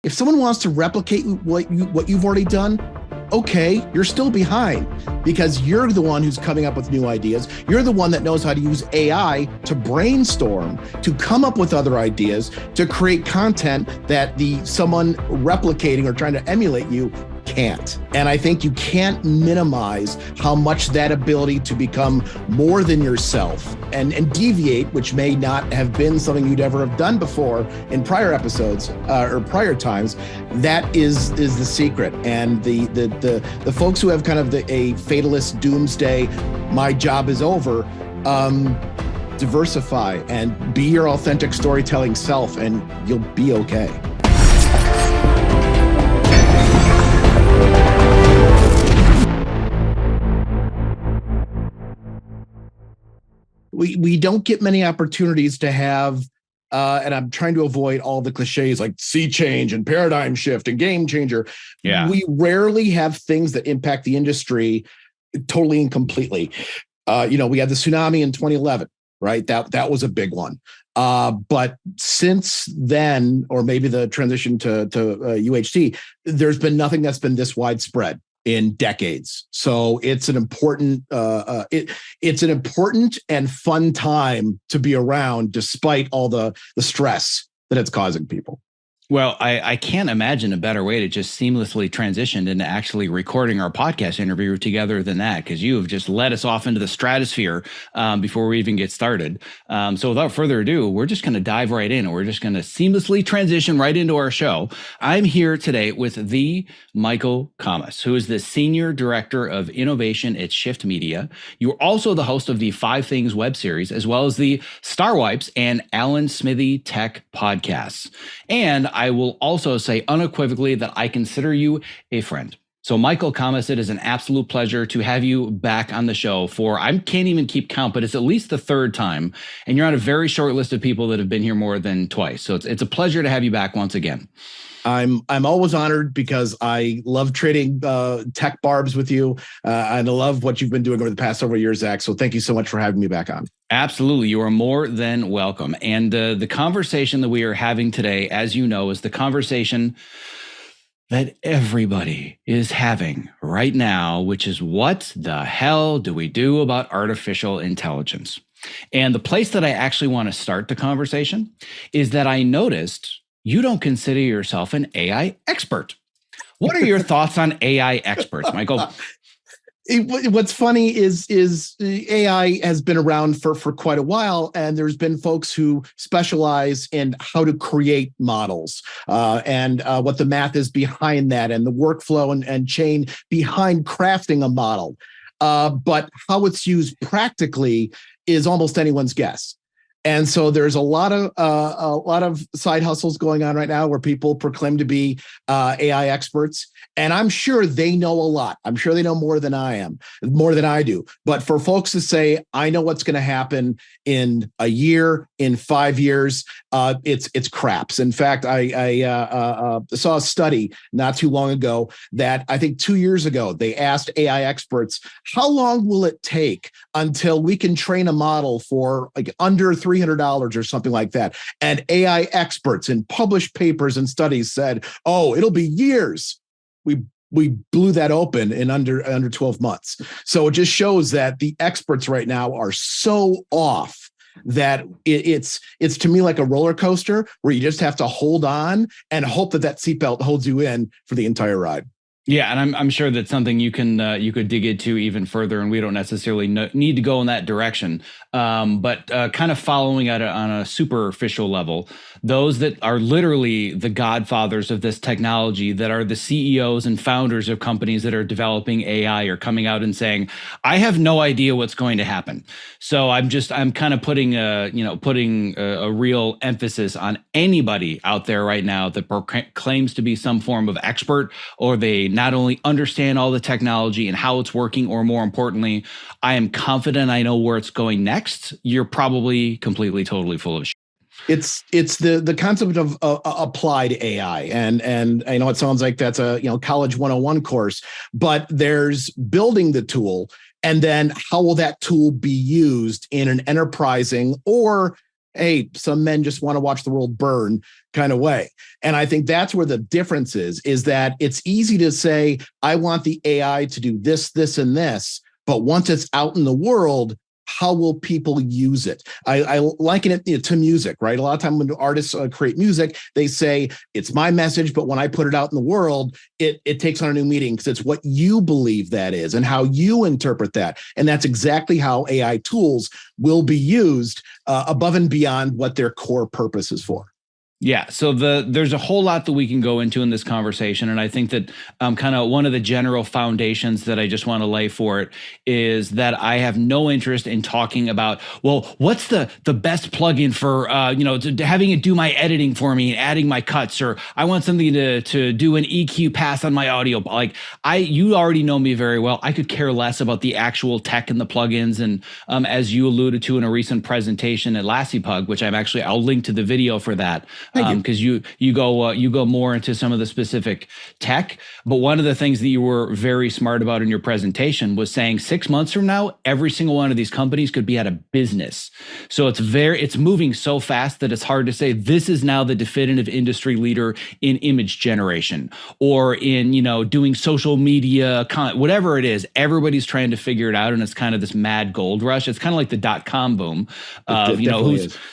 If someone wants to replicate what you've already done, okay, you're still behind because you're the one who's coming up with new ideas. You're the one that knows how to use AI to brainstorm, to come up with other ideas, to create content that someone replicating or trying to emulate you can't. And I think you can't minimize how much that ability to become more than yourself and deviate, which may not have been something you'd ever have done before in prior episodes or prior times. That is the secret. And the folks who have kind of a fatalist doomsday, my job is over, diversify and be your authentic storytelling self, and you'll be okay. We don't get many opportunities to have, and I'm trying to avoid all the cliches like sea change and paradigm shift and game changer. Yeah. We rarely have things that impact the industry totally and completely. We had the tsunami in 2011, right? That was a big one. But since then, or maybe the transition to UHT, there's been nothing that's been this widespread in decades. So it's an important it's an important and fun time to be around, despite all the stress that it's causing people. Well, I can't imagine a better way to just seamlessly transition into actually recording our podcast interview together than that, because you have just led us off into the stratosphere before we even get started. So without further ado, we're just going to dive right in. We're just going to seamlessly transition right into our show. I'm here today with the Michael Kammes, who is the Senior Director of Innovation at Shift Media. You're also the host of the 5 Things web series, as well as the Star Wipes and Alan Smithy Tech podcasts. And I will also say unequivocally that I consider you a friend. So Michael Kammes, it is an absolute pleasure to have you back on the show for, I can't even keep count, but it's at least the 3rd time. And you're on a very short list of people that have been here more than twice. So it's a pleasure to have you back once again. I'm always honored because I love trading tech barbs with you, and I love what you've been doing over the past several years, Zack. So thank you so much for having me back on. Absolutely. You are more than welcome. And the conversation that we are having today, as you know, is the conversation that everybody is having right now, which is what the hell do we do about artificial intelligence? And the place that I actually want to start the conversation is that I noticed you don't consider yourself an AI expert. What are your thoughts on AI experts, Michael? What's funny is AI has been around for quite a while, and there's been folks who specialize in how to create models and what the math is behind that and the workflow and chain behind crafting a model. But how it's used practically is almost anyone's guess. And so there's a lot of side hustles going on right now where people proclaim to be AI experts. And I'm sure they know a lot. I'm sure they know more than I do. But for folks to say, I know what's going to happen in a year, in 5 years, it's craps. In fact, I saw a study not too long ago that I think 2 years ago, they asked AI experts, how long will it take until we can train a model for like under $300 or something like that? And AI experts in published papers and studies said, oh, it'll be years. We blew that open in under 12 months. So it just shows that the experts right now are so off that it's to me like a roller coaster where you just have to hold on and hope that seatbelt holds you in for the entire ride. Yeah, and I'm sure that's something you could dig into even further, and we don't necessarily need to go in that direction. But kind of following it on a superficial level, those that are literally the godfathers of this technology, that are the CEOs and founders of companies that are developing AI, are coming out and saying, "I have no idea what's going to happen." So I'm kind of putting a real emphasis on anybody out there right now that claims to be some form of expert, or they not only understand all the technology and how it's working, or more importantly, I am confident I know where it's going next. You're probably completely, totally full of shit. It's the concept of applied AI, and I know it sounds like that's a college 101 course, but there's building the tool, and then how will that tool be used in an enterprising or hey, some men just want to watch the world burn kind of way. And I think that's where the difference is that it's easy to say, I want the AI to do this, this, and this. But once it's out in the world, how will people use it? I liken it to music, right? A lot of time when artists create music, they say it's my message, but when I put it out in the world, it takes on a new meaning because it's what you believe that is and how you interpret that. And that's exactly how AI tools will be used above and beyond what their core purpose is for. Yeah, so there's a whole lot that we can go into in this conversation, and I think that kind of one of the general foundations that I just want to lay for it is that I have no interest in talking about, well, what's the best plugin for having it do my editing for me and adding my cuts, or I want something to do an EQ pass on my audio. Like you already know me very well. I could care less about the actual tech and the plugins, and as you alluded to in a recent presentation at LassiePug, which I'll link to the video for that. Because you go more into some of the specific tech. But one of the things that you were very smart about in your presentation was saying 6 months from now, every single one of these companies could be out of business. So it's moving so fast that it's hard to say this is now the definitive industry leader in image generation or in doing social media, whatever it is. Everybody's trying to figure it out, and it's kind of this mad gold rush. It's kind of like the .com boom of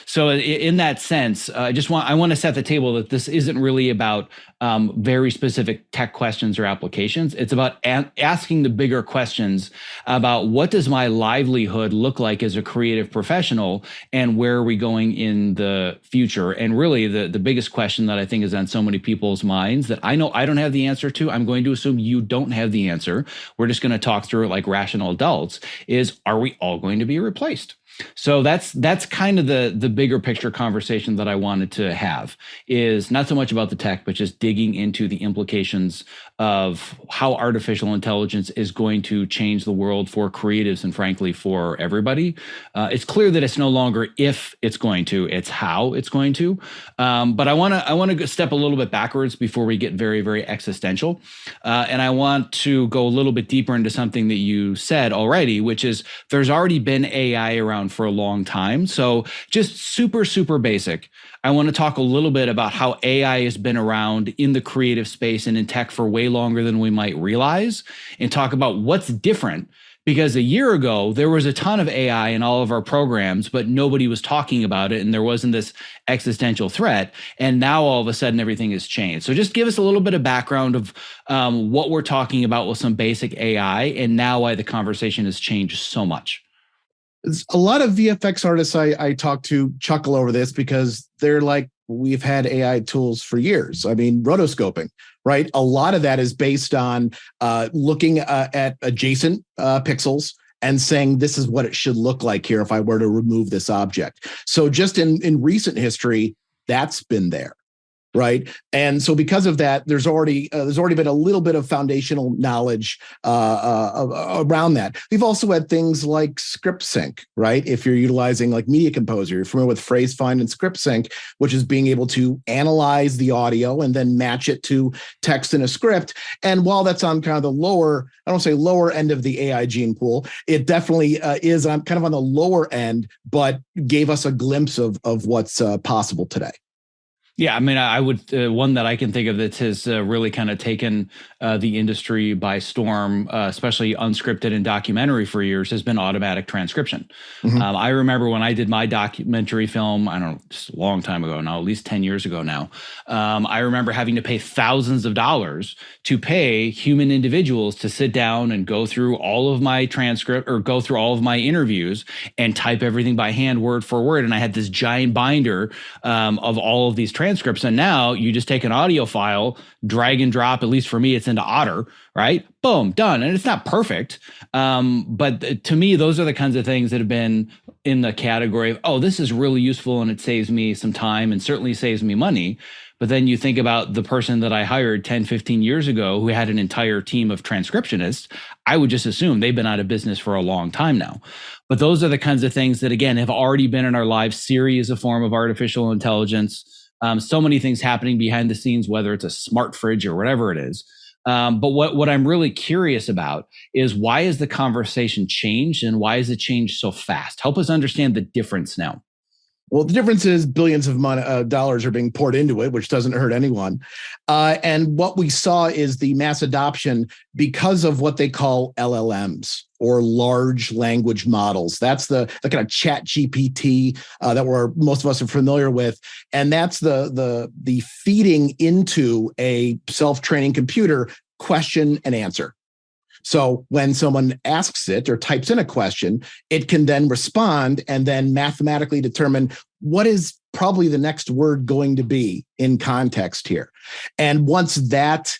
so in that sense, I want to set the table that this isn't really about very specific tech questions or applications. It's about asking the bigger questions about what does my livelihood look like as a creative professional, and where are we going in the future? And really, the biggest question that I think is on so many people's minds that I know I don't have the answer to, I'm going to assume you don't have the answer. We're just going to talk through it like rational adults. Is, are we all going to be replaced? So that's kind of the bigger picture conversation that I wanted to have, is not so much about the tech, but just digging into the implications of how artificial intelligence is going to change the world for creatives and frankly for everybody. It's clear that it's no longer if it's going to, it's how it's going to. But I want to step a little bit backwards before we get very, very existential. And I want to go a little bit deeper into something that you said already, which is there's already been AI around for a long time. So just super, super basic. I want to talk a little bit about how AI has been around in the creative space and in tech for way longer than we might realize, and talk about what's different. Because a year ago, there was a ton of AI in all of our programs, but nobody was talking about it, and there wasn't this existential threat. And now all of a sudden, everything has changed. So just give us a little bit of background of what we're talking about with some basic AI, and now why the conversation has changed so much. A lot of VFX artists I talk to chuckle over this because they're like, we've had AI tools for years. I mean, rotoscoping, right? A lot of that is based on looking at adjacent pixels and saying, this is what it should look like here if I were to remove this object. So just in recent history, that's been there. Right. And so because of that, there's already been a little bit of foundational knowledge around that. We've also had things like script sync, right? If you're utilizing like Media Composer, you're familiar with phrase find and script sync, which is being able to analyze the audio and then match it to text in a script. And while that's on kind of the lower, I don't say lower end of the AI gene pool, it definitely is on kind of on the lower end, but gave us a glimpse of what's possible today. Yeah, I mean, I would one that I can think of that has really kind of taken the industry by storm, especially unscripted and documentary for years, has been automatic transcription. Mm-hmm. I remember when I did my documentary film, I don't know, just a long time ago now, at least 10 years ago now. I remember having to pay thousands of dollars to pay human individuals to sit down and go through all of my transcript or go through all of my interviews and type everything by hand, word for word. And I had this giant binder of all of these transcripts. And now you just take an audio file, drag and drop, at least for me, it's into Otter, right? Boom, done. And it's not perfect. But to me, those are the kinds of things that have been in the category of, oh, this is really useful and it saves me some time and certainly saves me money. But then you think about the person that I hired 10, 15 years ago who had an entire team of transcriptionists. I would just assume they've been out of business for a long time now. But those are the kinds of things that, again, have already been in our lives. Siri is a form of artificial intelligence. So many things happening behind the scenes, whether it's a smart fridge or whatever it is. But what I'm really curious about is, why has the conversation changed and why has it changed so fast? Help us understand the difference now. Well, the difference is billions of dollars are being poured into it, which doesn't hurt anyone. And what we saw is the mass adoption because of what they call LLMs, or large language models. That's the kind of chat GPT that most of us are familiar with. And that's the feeding into a self-training computer question and answer. So when someone asks it or types in a question, it can then respond and then mathematically determine what is probably the next word going to be in context here. And once that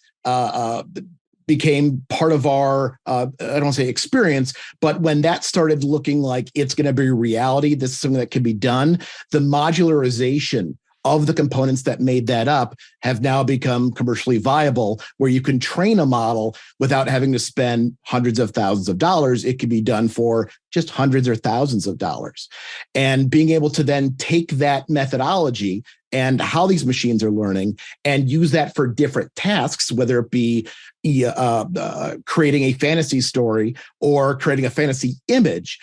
became part of our, I don't want to say experience, but when that started looking like it's going to be reality, this is something that can be done, the modularization of the components that made that up have now become commercially viable, where you can train a model without having to spend hundreds of thousands of dollars. It can be done for just hundreds or thousands of dollars. And being able to then take that methodology and how these machines are learning and use that for different tasks, whether it be creating a fantasy story or creating a fantasy image,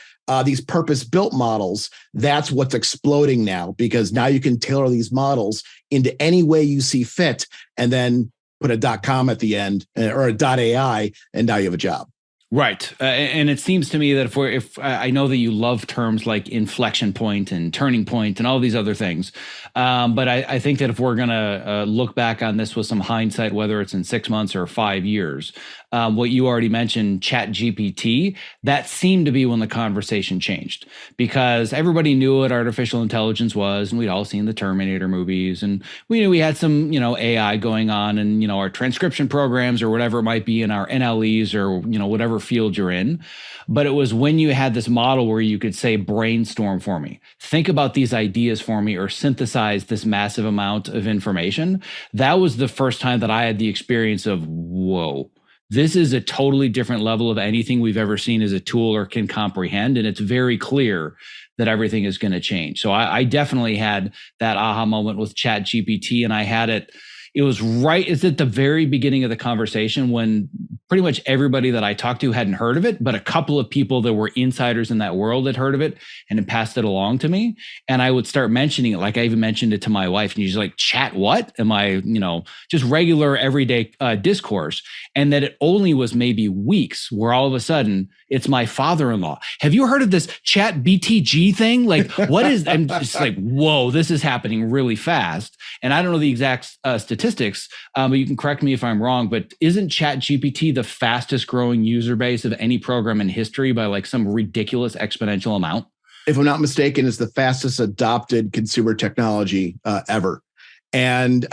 these purpose-built models, that's what's exploding now, because now you can tailor these models into any way you see fit and then put a .com at the end or a .ai, and now you have a job. Right. And it seems to me that if I know that you love terms like inflection point and turning point and all these other things, but I think that if we're going to look back on this with some hindsight, whether it's in 6 months or 5 years, what you already mentioned, Chat GPT, that seemed to be when the conversation changed, because everybody knew what artificial intelligence was, and we'd all seen the Terminator movies, and we knew we had some, AI going on, and, our transcription programs or whatever it might be in our NLEs or, whatever field you're in. But it was when you had this model where you could say, brainstorm for me, think about these ideas for me, or synthesize this massive amount of information. That was the first time that I had the experience of, whoa, this is a totally different level of anything we've ever seen as a tool or can comprehend. And it's very clear that everything is going to change. So I definitely had that aha moment with Chat GPT, and I had it. It was it's at the very beginning of the conversation when pretty much everybody that I talked to hadn't heard of it, but a couple of people that were insiders in that world had heard of it and had passed it along to me. And I would start mentioning it. Like I even mentioned it to my wife, and she's like, chat what? Am I, just regular everyday discourse. And that it only was maybe weeks where all of a sudden it's my father-in-law. Have you heard of this Chat BTG thing? Like, what is, I'm just like, whoa, this is happening really fast. And I don't know the exact statistics, but you can correct me if I'm wrong, but isn't Chat GPT the fastest growing user base of any program in history by like some ridiculous exponential amount? If I'm not mistaken, it's the fastest adopted consumer technology ever. And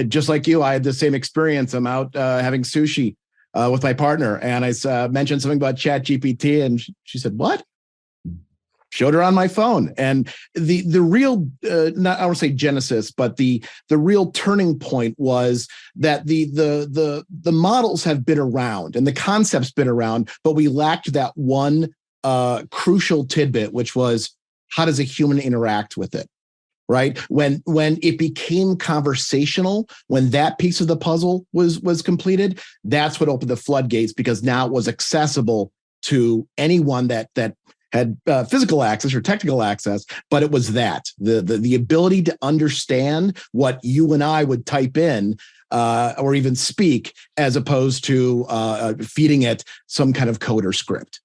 just like you, I had the same experience. I'm out having sushi with my partner, and I mentioned something about Chat GPT, and she said, what? Showed her on my phone. And the real, not I don't want to say genesis, but the real turning point was that the models have been around and the concept's been around, but we lacked that one crucial tidbit, which was, how does a human interact with it? Right? When it became conversational, when that piece of the puzzle was completed, that's what opened the floodgates, because now it was accessible to anyone that had physical access or technical access, but it was the ability to understand what you and I would type in or even speak, as opposed to feeding it some kind of code or script.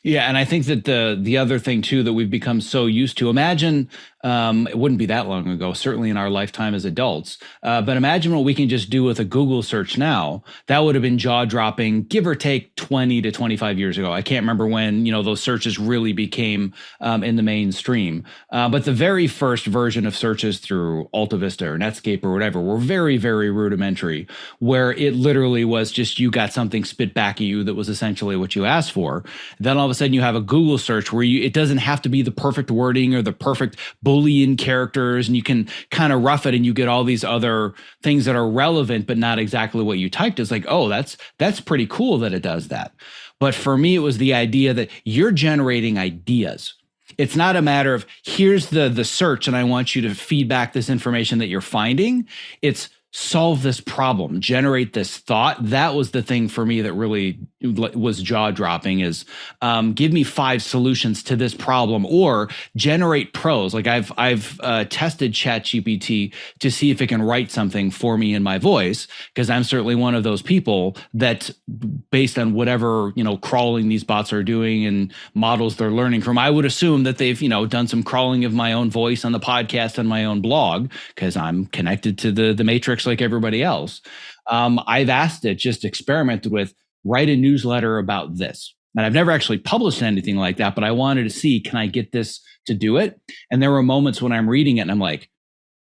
Yeah, and I think that the other thing too that we've become so used to, imagine it wouldn't be that long ago, certainly in our lifetime as adults, but imagine what we can just do with a Google search now. That would have been jaw-dropping, give or take 20 to 25 years ago. I can't remember when those searches really became in the mainstream, but the very first version of searches through Alta Vista or Netscape or whatever were very, very rudimentary, where it literally was just you got something spit back at you that was essentially what you asked for. Then all of a sudden you have a Google search where it doesn't have to be the perfect wording or the perfect Boolean characters, and you can kind of rough it and you get all these other things that are relevant, but not exactly what you typed. It's like, oh, that's pretty cool that it does that. But for me, it was the idea that you're generating ideas. It's not a matter of here's the search and I want you to feed back this information that you're finding. It's solve this problem, generate this thought. That was the thing for me that really was jaw dropping is give me 5 solutions to this problem or generate prose. Like I've tested ChatGPT to see if it can write something for me in my voice, because I'm certainly one of those people that based on whatever, crawling these bots are doing and models they're learning from, I would assume that they've, done some crawling of my own voice on the podcast and my own blog, because I'm connected to the matrix like everybody else. I've asked it, just experimented with, write a newsletter about this. And I've never actually published anything like that, but I wanted to see, can I get this to do it? And there were moments when I'm reading it and I'm like,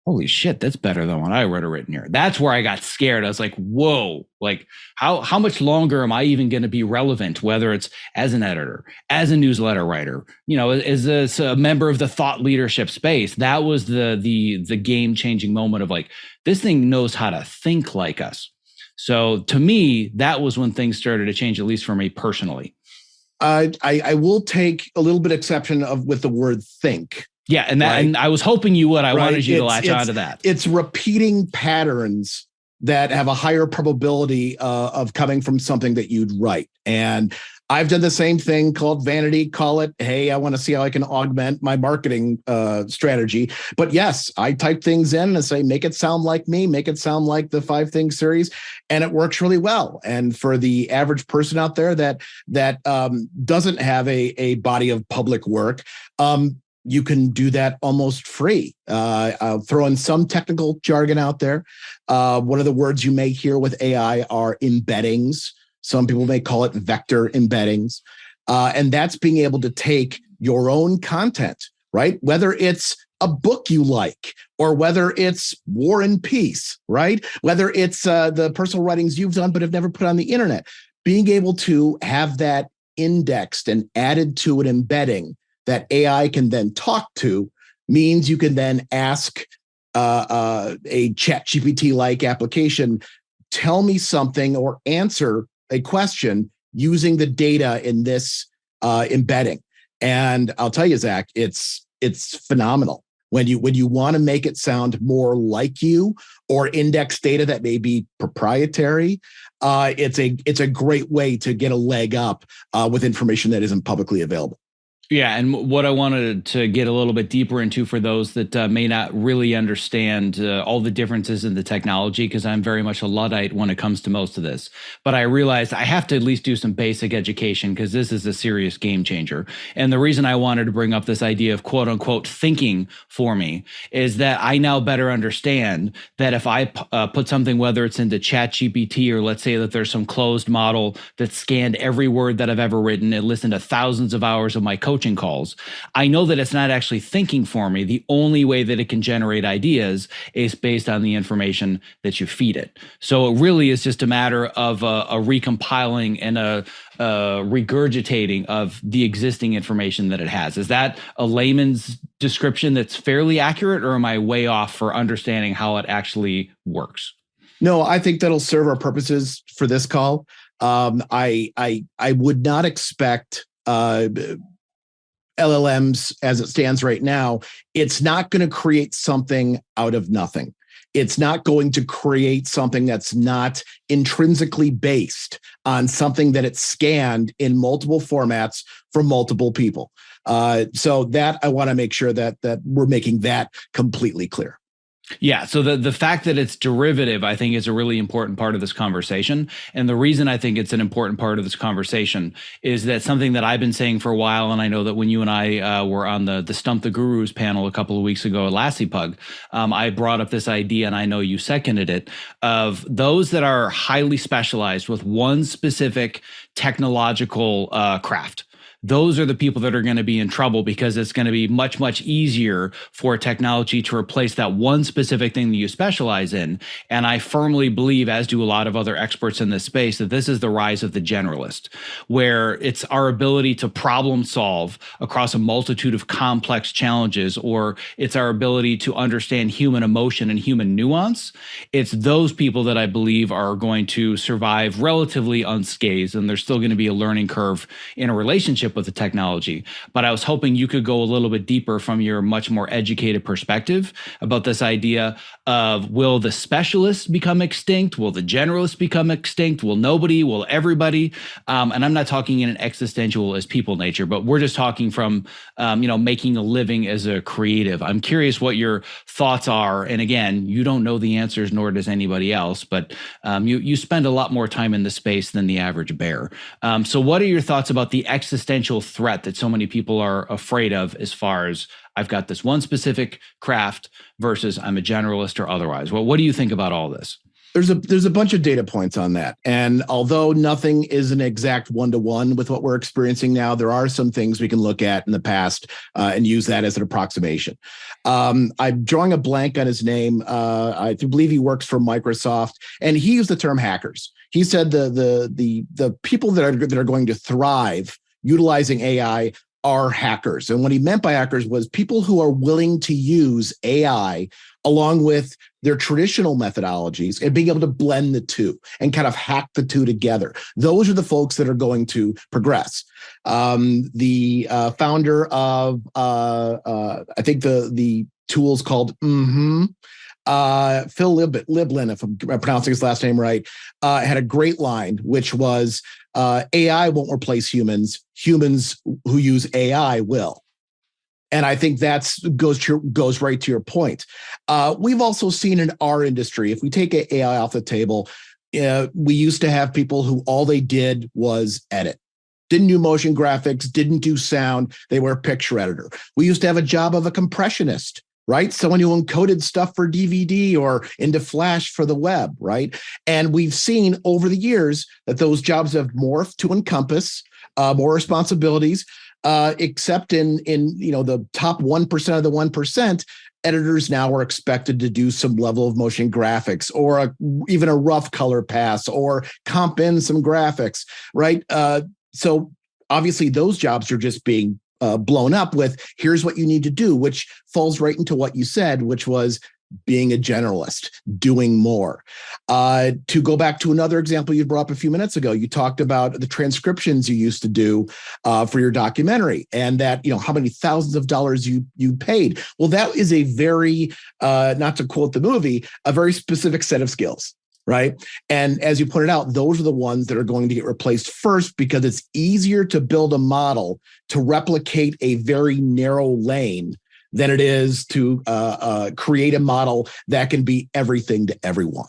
holy shit, that's better than what I would have written here. That's where I got scared. I was like, whoa, like how much longer am I even going to be relevant, whether it's as an editor, as a newsletter writer, as a member of the thought leadership space? That was the game-changing moment of like, this thing knows how to think like us. So to me, that was when things started to change, at least for me personally. I will take a little bit exception with the word think. Yeah, and right? And I was hoping you would. I wanted you to latch onto that. It's repeating patterns that have a higher probability of coming from something that you'd write. And I've done the same thing called vanity. Call it, hey, I want to see how I can augment my marketing strategy. But yes, I type things in and say, make it sound like me, make it sound like the 5 Things series, and it works really well. And for the average person out there that doesn't have a body of public work, you can do that almost free. I'll throw in some technical jargon out there. One of the words you may hear with AI are embeddings. Some people may call it vector embeddings. And that's being able to take your own content, right? Whether it's a book you like, or whether it's War and Peace, right? Whether it's the personal writings you've done but have never put on the internet. Being able to have that indexed and added to an embedding that AI can then talk to means you can then ask a ChatGPT-like application, tell me something or answer a question using the data in this embedding. And I'll tell you, Zach, it's phenomenal. When you want to make it sound more like you or index data that may be proprietary, it's a great way to get a leg up with information that isn't publicly available. Yeah, and what I wanted to get a little bit deeper into for those that may not really understand all the differences in the technology, because I'm very much a Luddite when it comes to most of this. But I realized I have to at least do some basic education, because this is a serious game changer. And the reason I wanted to bring up this idea of quote unquote thinking for me is that I now better understand that if I put something, whether it's into ChatGPT, or let's say that there's some closed model that scanned every word that I've ever written and listened to thousands of hours of my coaching calls, I know that it's not actually thinking for me. The only way that it can generate ideas is based on the information that you feed it. So it really is just a matter of a recompiling and a regurgitating of the existing information that it has. Is that a layman's description that's fairly accurate, or am I way off for understanding how it actually works? No, I think that'll serve our purposes for this call. I would not expect LLMs as it stands right now. It's not going to create something out of nothing. It's not going to create something that's not intrinsically based on something that it's scanned in multiple formats from multiple people. So that I want to make sure that we're making that completely clear. Yeah. So the fact that it's derivative, I think, is a really important part of this conversation. And the reason I think it's an important part of this conversation is that something that I've been saying for a while, and I know that when you and I were on the Stump the Gurus panel a couple of weeks ago at Lassie Pug, I brought up this idea, and I know you seconded it, of those that are highly specialized with one specific technological craft. Those are the people that are going to be in trouble, because it's going to be much, much easier for technology to replace that one specific thing that you specialize in. And I firmly believe, as do a lot of other experts in this space, that this is the rise of the generalist, where it's our ability to problem solve across a multitude of complex challenges, or it's our ability to understand human emotion and human nuance. It's those people that I believe are going to survive relatively unscathed, and there's still going to be a learning curve in a relationship relationship with the technology. But I was hoping you could go a little bit deeper from your much more educated perspective about this idea of, will the specialists become extinct? Will the generalists become extinct? Will nobody? Will everybody? And I'm not talking in an existential as people nature, but we're just talking from, making a living as a creative. I'm curious what your thoughts are. And again, you don't know the answers, nor does anybody else, but you spend a lot more time in the space than the average bear. So what are your thoughts about the existential threat that so many people are afraid of, as far as, I've got this one specific craft versus I'm a generalist or otherwise? Well, what do you think about all this? There's a bunch of data points on that. And although nothing is an exact one-to-one with what we're experiencing now, there are some things we can look at in the past and use that as an approximation. I'm drawing a blank on his name. I believe he works for Microsoft, and he used the term hackers. He said the people that are going to thrive utilizing AI are hackers. And what he meant by hackers was people who are willing to use AI along with their traditional methodologies and being able to blend the two and kind of hack the two together. Those are the folks that are going to progress. The founder of, I think the tool's called Phil Liblin, if I'm pronouncing his last name right, had a great line, which was, AI won't replace humans. Humans who use AI will. And I think that's goes right to your point. We've also seen in our industry, if we take AI off the table, we used to have people who all they did was edit. Didn't do motion graphics, didn't do sound. They were a picture editor. We used to have a job of a compressionist, right? Someone who encoded stuff for DVD or into Flash for the web, right? And we've seen over the years that those jobs have morphed to encompass more responsibilities, except in the top 1% of the 1%. Editors now are expected to do some level of motion graphics or even a rough color pass or comp in some graphics, right? So obviously those jobs are just being blown up with, here's what you need to do, which falls right into what you said, which was being a generalist, doing more. To go back to another example you brought up a few minutes ago, you talked about the transcriptions you used to do for your documentary, and that, how many thousands of dollars you paid. Well, that is a very, not to quote the movie, a very specific set of skills. Right. And as you pointed out, those are the ones that are going to get replaced first, because it's easier to build a model to replicate a very narrow lane than it is to create a model that can be everything to everyone.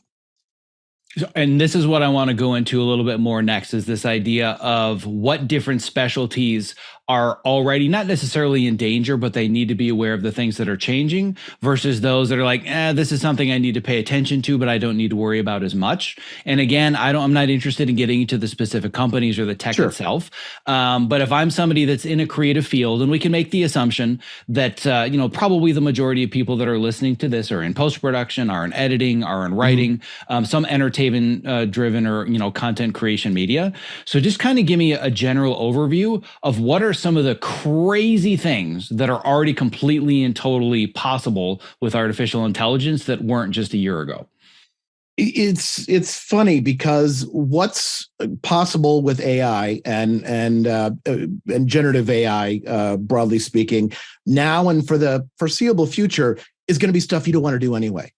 And this is what I want to go into a little bit more next, is this idea of what different specialties are already not necessarily in danger, but they need to be aware of the things that are changing, versus those that are like, this is something I need to pay attention to, but I don't need to worry about as much. And again, I'm not interested in getting into the specific companies or the tech itself. But if I'm somebody that's in a creative field, and we can make the assumption that, probably the majority of people that are listening to this are in post-production, are in editing, are in writing, some entertainment driven or, content creation media. So just kind of give me a general overview of what are some of the crazy things that are already completely and totally possible with artificial intelligence that weren't just a year ago. It's funny, because what's possible with AI and generative AI, broadly speaking, now and for the foreseeable future, is going to be stuff you don't want to do anyway,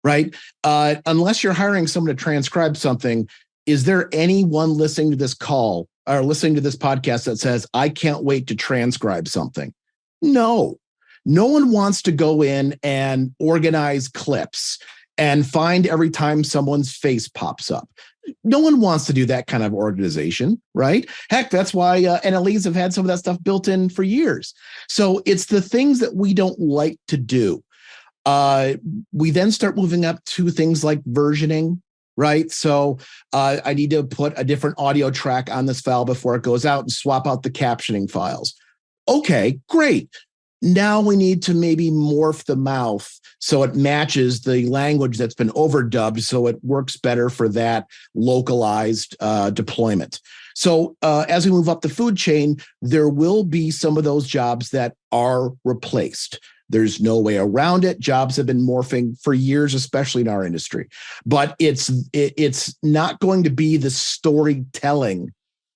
right? Unless you're hiring someone to transcribe something, is there anyone listening to this call or listening to this podcast that says, I can't wait to transcribe something? No one wants to go in and organize clips and find every time someone's face pops up. No one wants to do that kind of organization, right? Heck, that's why NLEs have had some of that stuff built in for years. So it's the things that we don't like to do. We then start moving up to things like versioning, right? So I need to put a different audio track on this file before it goes out and swap out the captioning files. Okay, great. Now we need to maybe morph the mouth so it matches the language that's been overdubbed, so it works better for that localized deployment. So as we move up the food chain, there will be some of those jobs that are replaced. There's no way around it. Jobs have been morphing for years, especially in our industry. But it's not going to be the storytelling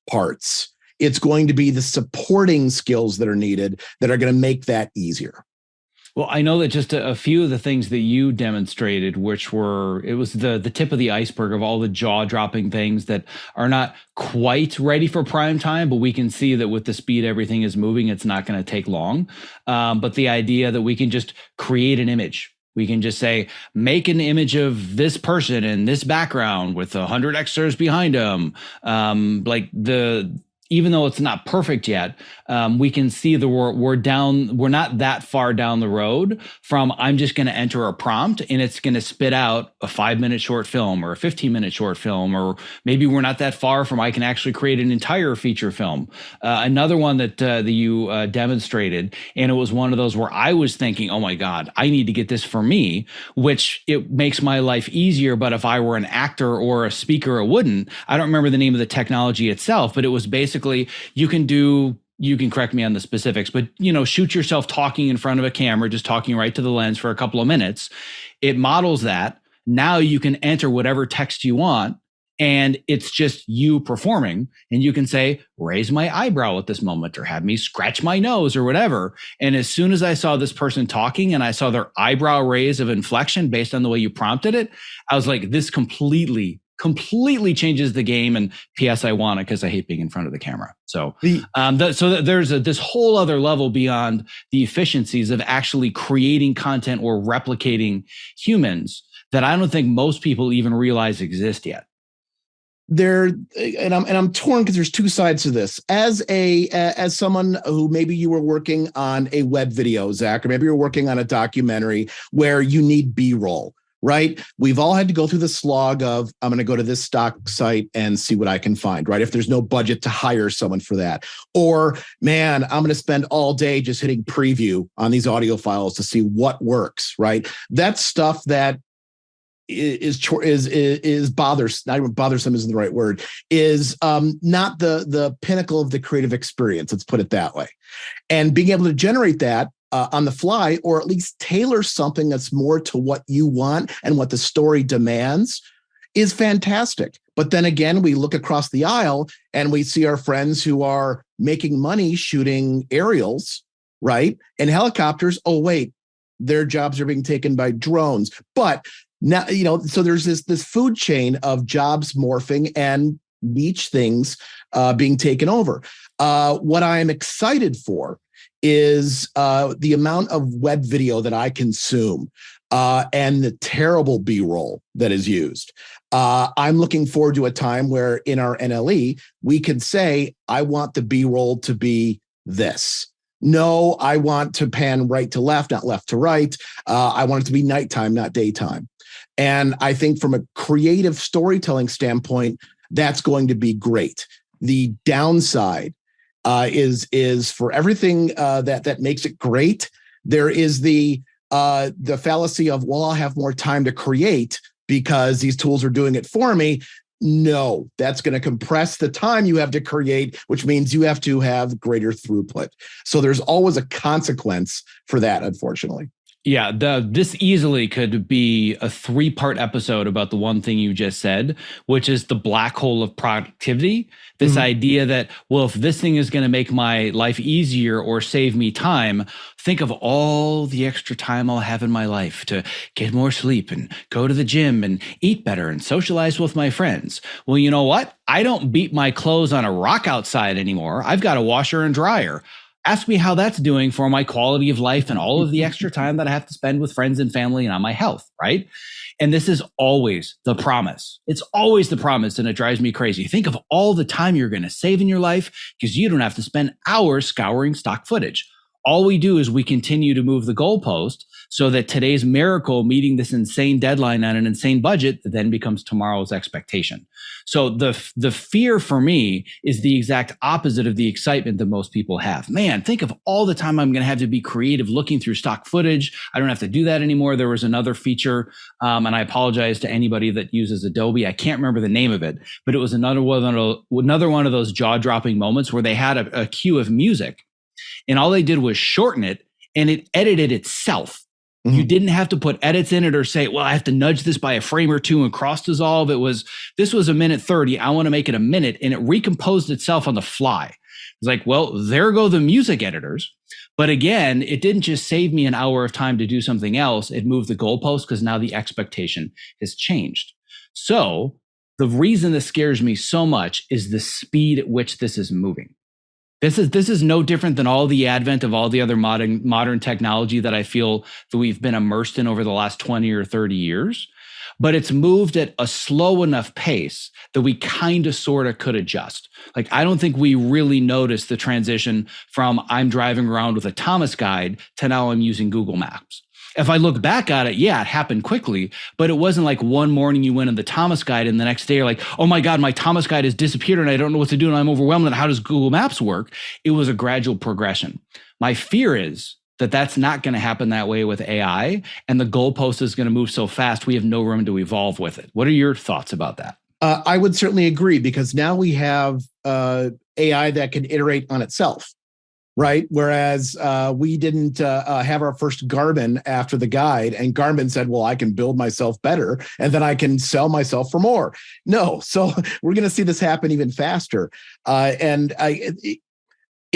parts. It's going to be the supporting skills that are needed that are going to make that easier. Well, I know that just a few of the things that you demonstrated, it was the tip of the iceberg of all the jaw-dropping things that are not quite ready for prime time, but we can see that with the speed everything is moving, it's not going to take long. But the idea that we can just create an image. We can just say, make an image of this person in this background with 100 extras behind them. Even though it's not perfect yet, we can see we're not that far down the road from I'm just going to enter a prompt and it's going to spit out a 5-minute short film or a 15-minute short film, or maybe we're not that far from I can actually create an entire feature film. Another one that you demonstrated, and it was one of those where I was thinking, oh my God, I need to get this for me, which it makes my life easier. But if I were an actor or a speaker, it wouldn't. I don't remember the name of the technology itself, but it was basically you can correct me on the specifics, but shoot yourself talking in front of a camera, just talking right to the lens for a couple of minutes. It models that. Now you can enter whatever text you want, and it's just you performing, and you can say, raise my eyebrow at this moment, or have me scratch my nose, or whatever. And as soon as I saw this person talking and I saw their eyebrow raise of inflection based on the way you prompted it, I was like, this completely changes the game. And P.S. I want it because I hate being in front of the camera. So, there's this whole other level beyond the efficiencies of actually creating content or replicating humans that I don't think most people even realize exist yet. I'm torn because there's two sides to this. As someone who maybe you were working on a web video, Zach, or maybe you're working on a documentary where you need B-roll. Right? We've all had to go through the slog of, I'm going to go to this stock site and see what I can find, right? If there's no budget to hire someone for that. Or, man, I'm going to spend all day just hitting preview on these audio files to see what works, right? That's stuff that is bothersome. Not even bothersome isn't the right word. Is not the pinnacle of the creative experience. Let's put it that way. And being able to generate that on the fly, or at least tailor something that's more to what you want and what the story demands, is fantastic. But then again, we look across the aisle and we see our friends who are making money shooting aerials, right? And helicopters. Oh, wait, their jobs are being taken by drones. But now, so there's this food chain of jobs morphing and niche things being taken over. What I am excited for is the amount of web video that I consume and the terrible B-roll that is used. I'm looking forward to a time where in our NLE, we can say, I want the B-roll to be this. No, I want to pan right to left, not left to right. I want it to be nighttime, not daytime. And I think from a creative storytelling standpoint, that's going to be great. The downside is for everything that makes it great. There is the fallacy of, well, I'll have more time to create because these tools are doing it for me. No, that's going to compress the time you have to create, which means you have to have greater throughput. So there's always a consequence for that, unfortunately. Yeah, this easily could be a 3-part episode about the one thing you just said, which is the black hole of productivity. This idea that, well, if this thing is going to make my life easier or save me time, think of all the extra time I'll have in my life to get more sleep and go to the gym and eat better and socialize with my friends. Well, you know what? I don't beat my clothes on a rock outside anymore. I've got a washer and dryer. Ask me how that's doing for my quality of life and all of the extra time that I have to spend with friends and family and on my health, right? And this is always the promise. It's always the promise, and it drives me crazy. Think of all the time you're going to save in your life because you don't have to spend hours scouring stock footage. All we do is we continue to move the goalpost so that today's miracle meeting this insane deadline on an insane budget then becomes tomorrow's expectation. So the fear for me is the exact opposite of the excitement that most people have. Man, think of all the time I'm going to have to be creative looking through stock footage. I don't have to do that anymore. There was another feature, and I apologize to anybody that uses Adobe. I can't remember the name of it, but it was another one of those jaw-dropping moments where they had a cue of music. And all they did was shorten it, and it edited itself. Mm-hmm. You didn't have to put edits in it or say, well, I have to nudge this by a frame or two and cross dissolve. This was a minute 30. I want to make it a minute, and it recomposed itself on the fly. It's like, well, there go the music editors. But again, it didn't just save me an hour of time to do something else. It moved the goalpost because now the expectation has changed. So the reason this scares me so much is the speed at which this is moving. This is no different than all the advent of all the other modern technology that I feel that we've been immersed in over the last 20 or 30 years. But it's moved at a slow enough pace that we kind of sort of could adjust. Like, I don't think we really noticed the transition from I'm driving around with a Thomas guide to now I'm using Google Maps. If I look back at it, yeah, it happened quickly, but it wasn't like one morning you went in the Thomas guide and the next day you're like, oh my God, my Thomas guide has disappeared and I don't know what to do and I'm overwhelmed. And how does Google Maps work? It was a gradual progression. My fear is that that's not going to happen that way with AI, and the goalpost is going to move so fast we have no room to evolve with it. What are your thoughts about that? I would certainly agree, because now we have AI that can iterate on itself, right? Whereas we didn't have our first Garmin after the guide, and Garmin said, well, I can build myself better and then I can sell myself for more. No, so we're going to see this happen even faster. It's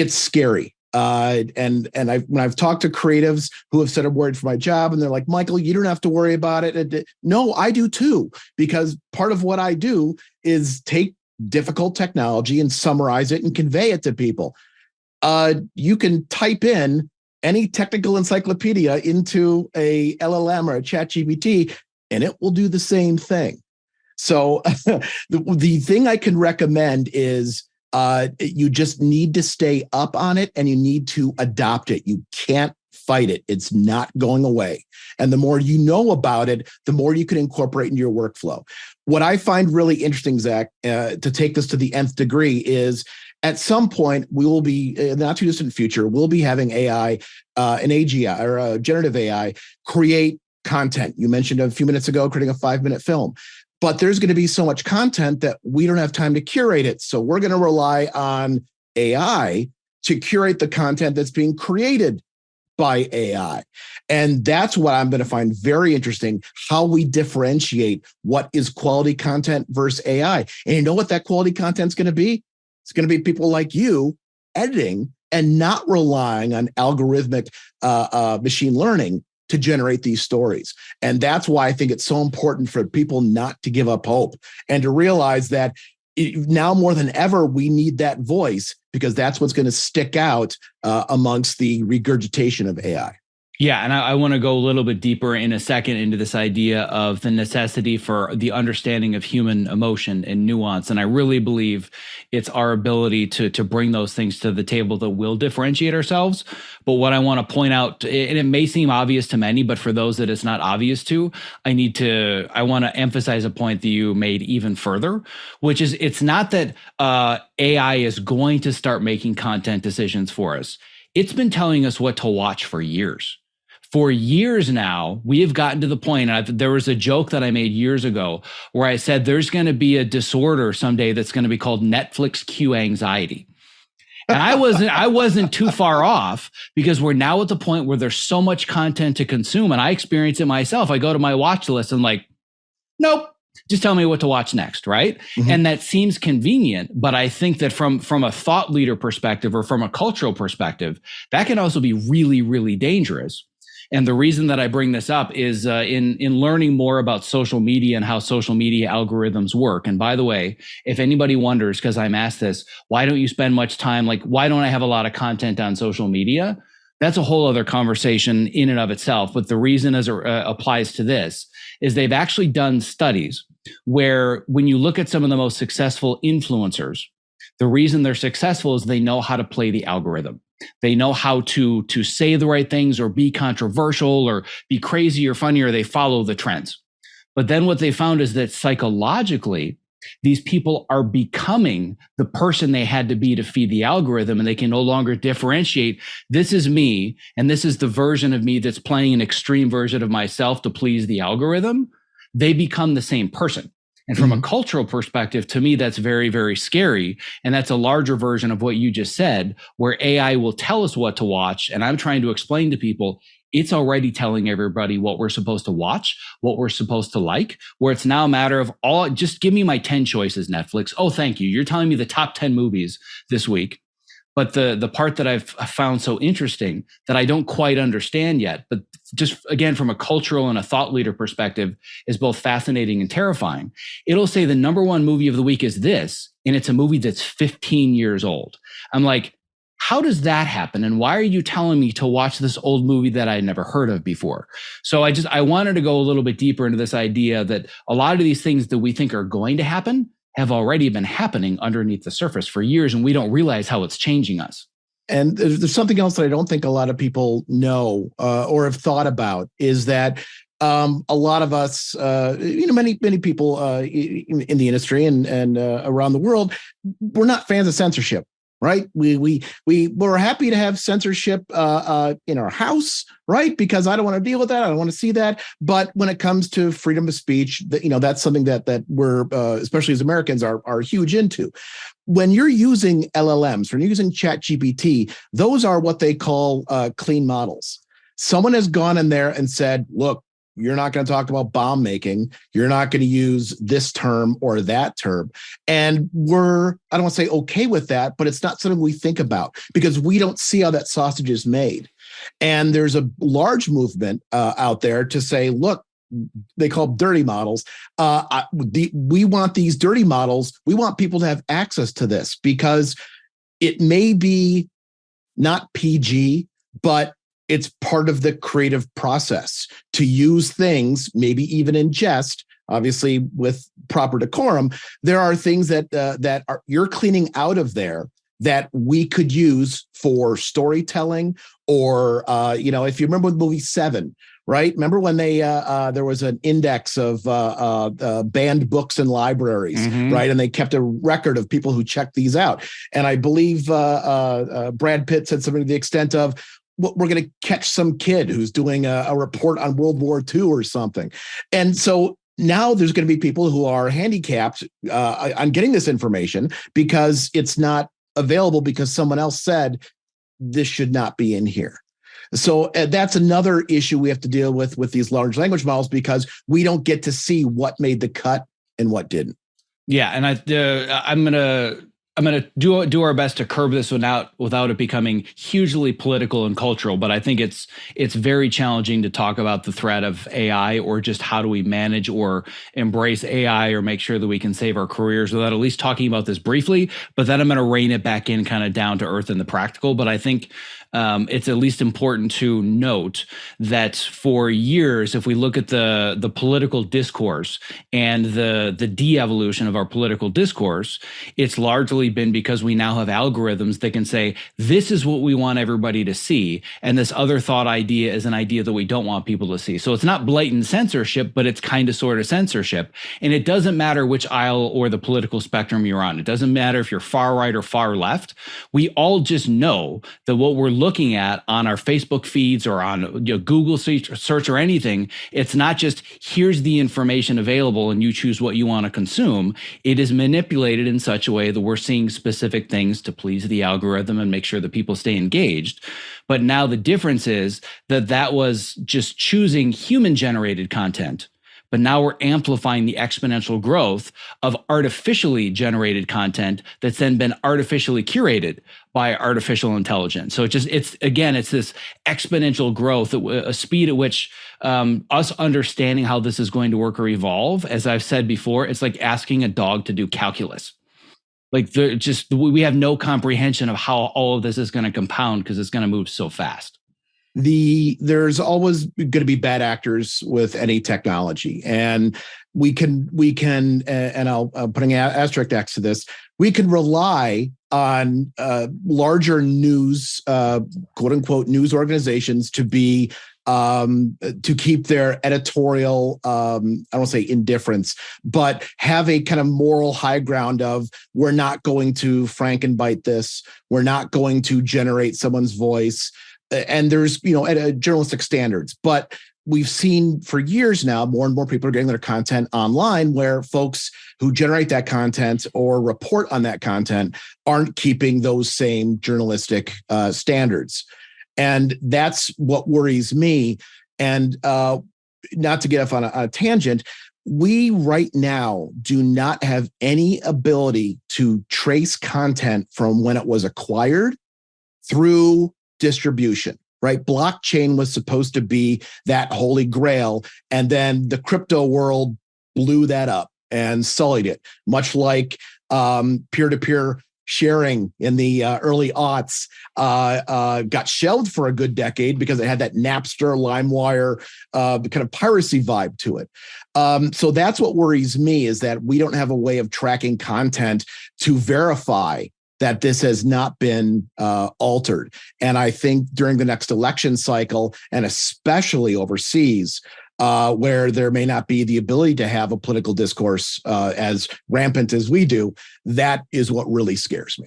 scary. When I've talked to creatives who have said I'm worried for my job, and they're like, Michael, you don't have to worry about it. No, I do too, because part of what I do is take difficult technology and summarize it and convey it to people. You can type in any technical encyclopedia into a LLM or a ChatGPT, and it will do the same thing. So the thing I can recommend is you just need to stay up on it, and you need to adopt it. You can't fight it. It's not going away. And the more you know about it, the more you can incorporate into your workflow. What I find really interesting, Zach, to take this to the nth degree, is at some point we will be, in the not too distant future, we'll be having AI, an AGI or a generative AI create content. You mentioned a few minutes ago creating a 5-minute film. But there's going to be so much content that we don't have time to curate it. So we're going to rely on AI to curate the content that's being created by AI. And that's what I'm going to find very interesting, how we differentiate what is quality content versus AI. And you know what that quality content is going to be? It's going to be people like you editing and not relying on algorithmic machine learning to generate these stories. And that's why I think it's so important for people not to give up hope and to realize that now more than ever, we need that voice, because that's what's going to stick out amongst the regurgitation of AI. Yeah, and I want to go a little bit deeper in a second into this idea of the necessity for the understanding of human emotion and nuance. And I really believe it's our ability to bring those things to the table that will differentiate ourselves. But what I want to point out, and it may seem obvious to many, but for those that it's not obvious to, I want to emphasize a point that you made even further, which is it's not that AI is going to start making content decisions for us. It's been telling us what to watch for years. For years now, we have gotten to the point, and there was a joke that I made years ago where I said there's going to be a disorder someday that's going to be called Netflix queue anxiety. And I wasn't too far off, because we're now at the point where there's so much content to consume, and I experience it myself. I go to my watch list and like, nope, just tell me what to watch next, right? Mm-hmm. And that seems convenient, but I think that from a thought leader perspective or from a cultural perspective, that can also be really, really dangerous. And the reason that I bring this up is in learning more about social media and how social media algorithms work. And by the way, if anybody wonders, because I'm asked this, why don't you spend much time? Like, why don't I have a lot of content on social media? That's a whole other conversation in and of itself. But the reason as it applies to this is they've actually done studies where when you look at some of the most successful influencers, the reason they're successful is they know how to play the algorithm. They know how to say the right things or be controversial or be crazy or funny, or they follow the trends. But then what they found is that psychologically, these people are becoming the person they had to be to feed the algorithm, and they can no longer differentiate. This is me, and this is the version of me that's playing an extreme version of myself to please the algorithm. They become the same person. And from a cultural perspective, to me, that's very, very scary. And that's a larger version of what you just said, where AI will tell us what to watch. And I'm trying to explain to people, it's already telling everybody what we're supposed to watch, what we're supposed to like, where it's now a matter of just give me my 10 choices, Netflix. Oh, thank you. You're telling me the top 10 movies this week. But the part that I've found so interesting that I don't quite understand yet, but just again, from a cultural and a thought leader perspective, is both fascinating and terrifying. It'll say the number one movie of the week is this, and it's a movie that's 15 years old. I'm like, how does that happen? And why are you telling me to watch this old movie that I never heard of before? So I wanted to go a little bit deeper into this idea that a lot of these things that we think are going to happen have already been happening underneath the surface for years, and we don't realize how it's changing us. And there's something else that I don't think a lot of people know or have thought about is that a lot of us, many people in the industry and around the world, we're not fans of censorship. Right. We're happy to have censorship in our house. Right. Because I don't want to deal with that. I don't want to see that. But when it comes to freedom of speech, that's something that we're especially as Americans are huge into. When you're using LLMs, when you're using ChatGPT, those are what they call clean models. Someone has gone in there and said, look, you're not going to talk about bomb making. You're not going to use this term or that term. And I don't want to say okay with that, but it's not something we think about because we don't see how that sausage is made. And there's a large movement out there to say, look, they call them dirty models. We want these dirty models. We want people to have access to this because it may be not PG, but it's part of the creative process to use things, maybe even in jest, obviously with proper decorum. There are things that you're cleaning out of there that we could use for storytelling or, if you remember the movie Seven, right? Remember when there was an index of banned books in libraries, mm-hmm. right? And they kept a record of people who checked these out. And I believe Brad Pitt said something to the extent of, we're going to catch some kid who's doing a report on World War II or something. And so now there's going to be people who are handicapped on getting this information because it's not available because someone else said this should not be in here. So that's another issue we have to deal with these large language models because we don't get to see what made the cut and what didn't. Yeah, and I'm going to do our best to curb this without it becoming hugely political and cultural. But I think it's very challenging to talk about the threat of AI or just how do we manage or embrace AI or make sure that we can save our careers without at least talking about this briefly. But then I'm going to rein it back in kind of down to earth in the practical. But I think it's at least important to note that for years, if we look at the political discourse and the de-evolution of our political discourse, it's largely been because we now have algorithms that can say, this is what we want everybody to see. And this other thought idea is an idea that we don't want people to see. So it's not blatant censorship, but it's kind of sort of censorship. And it doesn't matter which aisle or the political spectrum you're on. It doesn't matter if you're far right or far left. We all just know that what we're looking at on our Facebook feeds or on Google search or anything, it's not just here's the information available and you choose what you want to consume. It is manipulated in such a way that we're seeing specific things to please the algorithm and make sure that people stay engaged. But now the difference is that was just choosing human generated content. But now we're amplifying the exponential growth of artificially generated content that's then been artificially curated by artificial intelligence. So it's this exponential growth, a speed at which us understanding how this is going to work or evolve, as I've said before, it's like asking a dog to do calculus. Like we have no comprehension of how all of this is going to compound because it's going to move so fast. There's always going to be bad actors with any technology, and we can and I'm putting an asterisk next to this. We can rely on larger news, quote unquote, news organizations to be to keep their editorial, I don't want to say indifference, but have a kind of moral high ground of we're not going to Frankenbite this, we're not going to generate someone's voice. And there's, journalistic standards, but we've seen for years now, more and more people are getting their content online where folks who generate that content or report on that content aren't keeping those same journalistic standards. And that's what worries me. And not to get off on a tangent, we right now do not have any ability to trace content from when it was acquired through distribution, right? Blockchain was supposed to be that holy grail. And then the crypto world blew that up and sullied it, much like peer-to-peer sharing in the early aughts got shelved for a good decade because it had that Napster, LimeWire kind of piracy vibe to it. So that's what worries me, is that we don't have a way of tracking content to verify that this has not been altered. And I think during the next election cycle, and especially overseas, where there may not be the ability to have a political discourse as rampant as we do, that is what really scares me.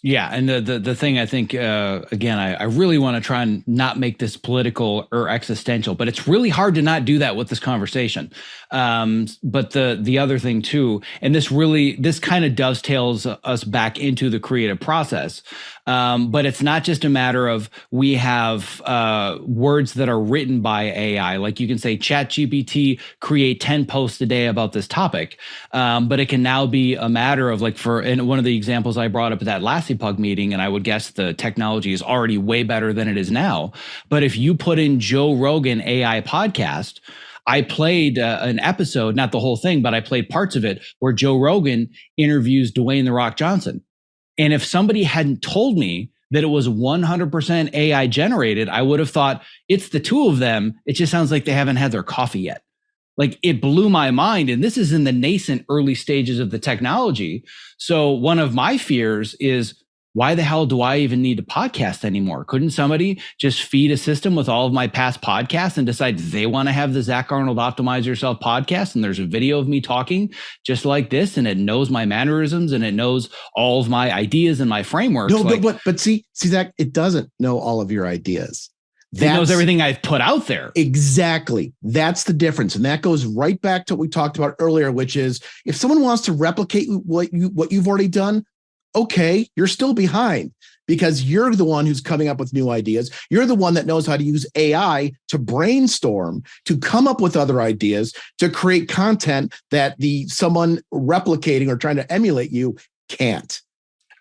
Yeah. And the thing I think, again, I really want to try and not make this political or existential, but it's really hard to not do that with this conversation. But the other thing too, and this kind of dovetails us back into the creative process. But it's not just a matter of we have words that are written by AI. Like you can say, ChatGPT, create 10 posts a day about this topic. But it can now be a matter of, like, and one of the examples I brought up at that last Pug meeting, and I would guess the technology is already way better than it is now. But if you put in Joe Rogan AI podcast, I played an episode, not the whole thing, but I played parts of it where Joe Rogan interviews Dwayne "The Rock" Johnson. And if somebody hadn't told me that it was 100% AI generated, I would have thought it's the two of them. It just sounds like they haven't had their coffee yet. Like, it blew my mind. And this is in the nascent early stages of the technology. So one of my fears is, why the hell do I even need a podcast anymore? Couldn't somebody just feed a system with all of my past podcasts and decide they want to have the Zack Arnold Optimize Yourself podcast? And there's a video of me talking just like this, and it knows my mannerisms and it knows all of my ideas and my frameworks. No, but see, Zack, it doesn't know all of your ideas. It knows everything I've put out there. Exactly. That's the difference. And that goes right back to what we talked about earlier, which is, if someone wants to replicate what you've already done, okay, you're still behind, because you're the one who's coming up with new ideas. You're the one that knows how to use AI to brainstorm, to come up with other ideas, to create content that someone replicating or trying to emulate you can't.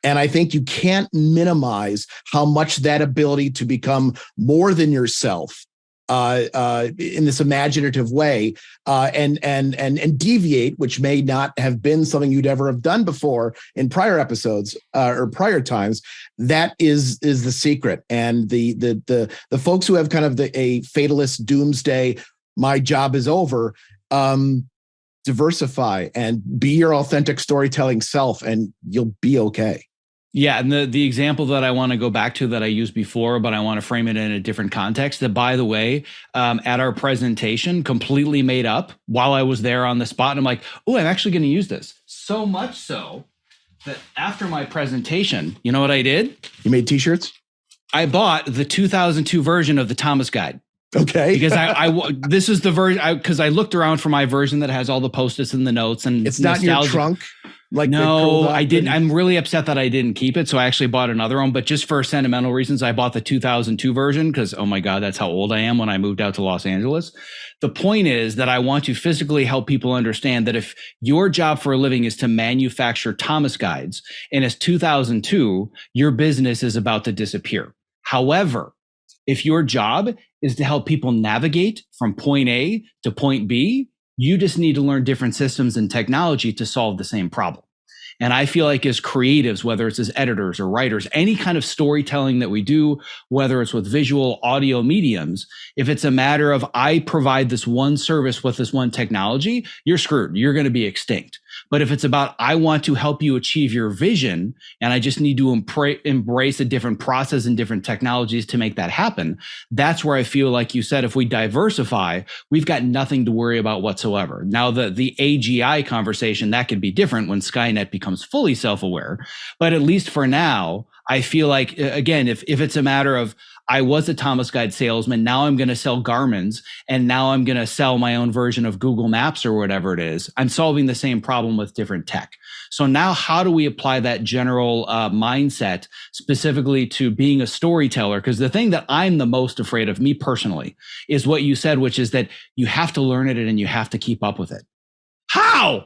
And I think you can't minimize how much that ability to become more than yourself in this imaginative way, and deviate, which may not have been something you'd ever have done before in prior episodes or prior times. That is the secret. And the folks who have kind of a fatalist doomsday, my job is over, diversify and be your authentic storytelling self, and you'll be okay. Yeah, and the example that I want to go back to that I used before, but I want to frame it in a different context, that, by the way, at our presentation, completely made up while I was there on the spot. And I'm like, oh, I'm actually going to use this. So much so that after my presentation, you know what I did? You made t-shirts? I bought the 2002 version of the Thomas Guide. Okay. Because this is the version, because I looked around for my version that has all the post-its and the notes, and it's not in your trunk. Like, no, I didn't. I'm really upset that I didn't keep it. So I actually bought another one, but just for sentimental reasons, I bought the 2002 version because, oh my God, that's how old I am when I moved out to Los Angeles. The point is that I want to physically help people understand that if your job for a living is to manufacture Thomas Guides and it's 2002, your business is about to disappear. However, if your job is to help people navigate from point A to point B, you just need to learn different systems and technology to solve the same problem. And I feel like, as creatives, whether it's as editors or writers, any kind of storytelling that we do, whether it's with visual, audio mediums, if it's a matter of I provide this one service with this one technology, you're screwed. You're going to be extinct. But if it's about I want to help you achieve your vision, and I just need to embrace a different process and different technologies to make that happen, that's where I feel like you said, if we diversify, we've got nothing to worry about whatsoever. Now, the AGI conversation, that could be different when Skynet becomes fully self-aware. But at least for now, I feel like, again, if it's a matter of I was a Thomas Guide salesman, now I'm going to sell Garmin's, and now I'm going to sell my own version of Google Maps or whatever it is, I'm solving the same problem with different tech. So now, how do we apply that general mindset specifically to being a storyteller? Because the thing that I'm the most afraid of, me personally, is what you said, which is that you have to learn it and you have to keep up with it. How?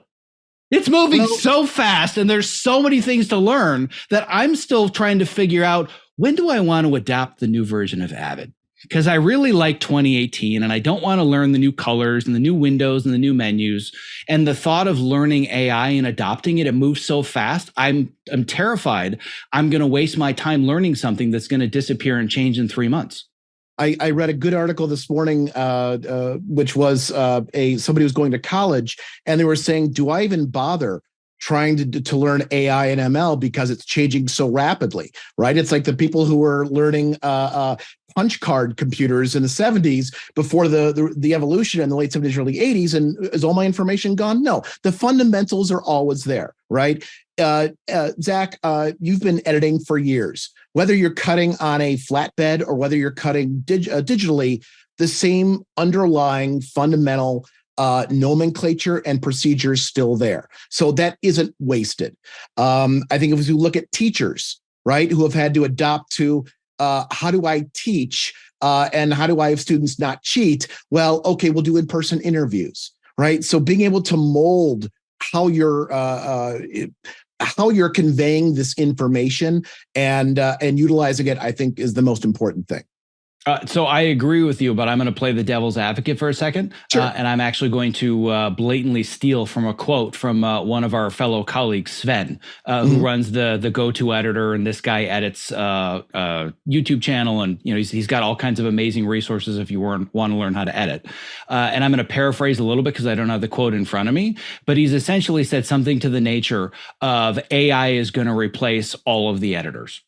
It's moving so fast, and there's so many things to learn that I'm still trying to figure out when do I want to adopt the new version of Avid? Because I really like 2018 and I don't want to learn the new colors and the new windows and the new menus. And the thought of learning AI and adopting it, it moves so fast. I'm terrified I'm going to waste my time learning something that's going to disappear and change in 3 months. I read a good article this morning, which was somebody who's going to college, and they were saying, do I even bother trying to learn AI and ML because it's changing so rapidly, right? It's like the people who were learning punch card computers in the 70s before the evolution in the late 70s, early 80s. And is all my information gone? No, the fundamentals are always there, right? Zack, you've been editing for years. Whether you're cutting on a flatbed or whether you're cutting digitally, the same underlying fundamental nomenclature and procedures still there. So that isn't wasted. I think if you look at teachers, right, who have had to adopt to how do I teach and how do I have students not cheat? Well, okay, we'll do in-person interviews, right? So being able to mold how you're conveying this information and utilizing it, I think, is the most important thing. So I agree with you, but I'm going to play the devil's advocate for a second. Sure. And I'm actually going to blatantly steal from a quote from one of our fellow colleagues, Sven, who runs the go-to editor. And this guy edits YouTube channel. And, he's got all kinds of amazing resources if you want to learn how to edit. And I'm going to paraphrase a little bit because I don't have the quote in front of me. But he's essentially said something to the nature of AI is going to replace all of the editors.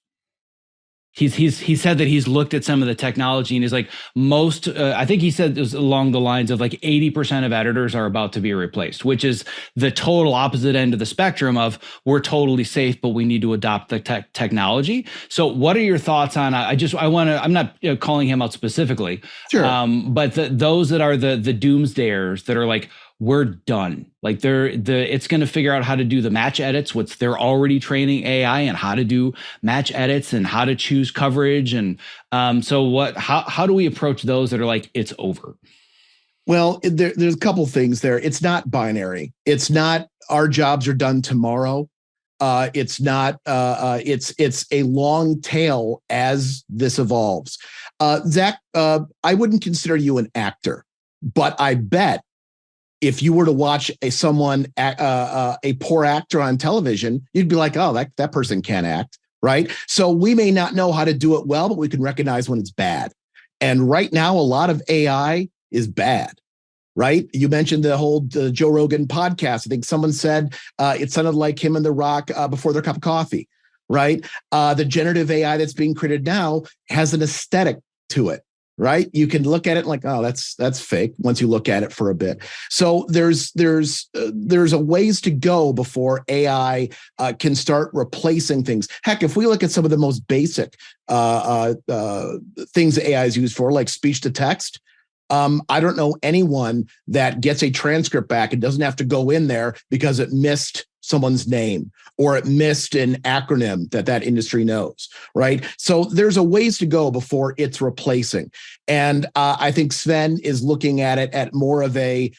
He said that he's looked at some of the technology and he's like I think he said it was along the lines of like 80% of editors are about to be replaced, which is the total opposite end of the spectrum of we're totally safe, but we need to adopt the technology. So what are your thoughts on, I'm not calling him out specifically, sure. But those that are the doomsdayers that are like, we're done. Like it's going to figure out how to do the match edits, they're already training AI and how to do match edits and how to choose coverage. And so how do we approach those that are like, it's over? Well, there's a couple things there. It's not binary. It's not our jobs are done tomorrow. It's not, it's a long tail as this evolves. Zack, I wouldn't consider you an actor, but I bet if you were to watch a poor actor on television, you'd be like, oh, that person can't act, right? So we may not know how to do it well, but we can recognize when it's bad. And right now, a lot of AI is bad, right? You mentioned the Joe Rogan podcast. I think someone said it sounded like him and The Rock before their cup of coffee, right? The generative AI that's being created now has an aesthetic to it. Right? You can look at it like, oh, that's fake once you look at it for a bit. So there's a ways to go before AI can start replacing things. Heck, if we look at some of the most basic things that AI is used for, like speech to text, I don't know anyone that gets a transcript back and doesn't have to go in there because it missed someone's name or it missed an acronym that industry knows, right? So there's a ways to go before it's replacing. And I think Sven is looking at it at more of a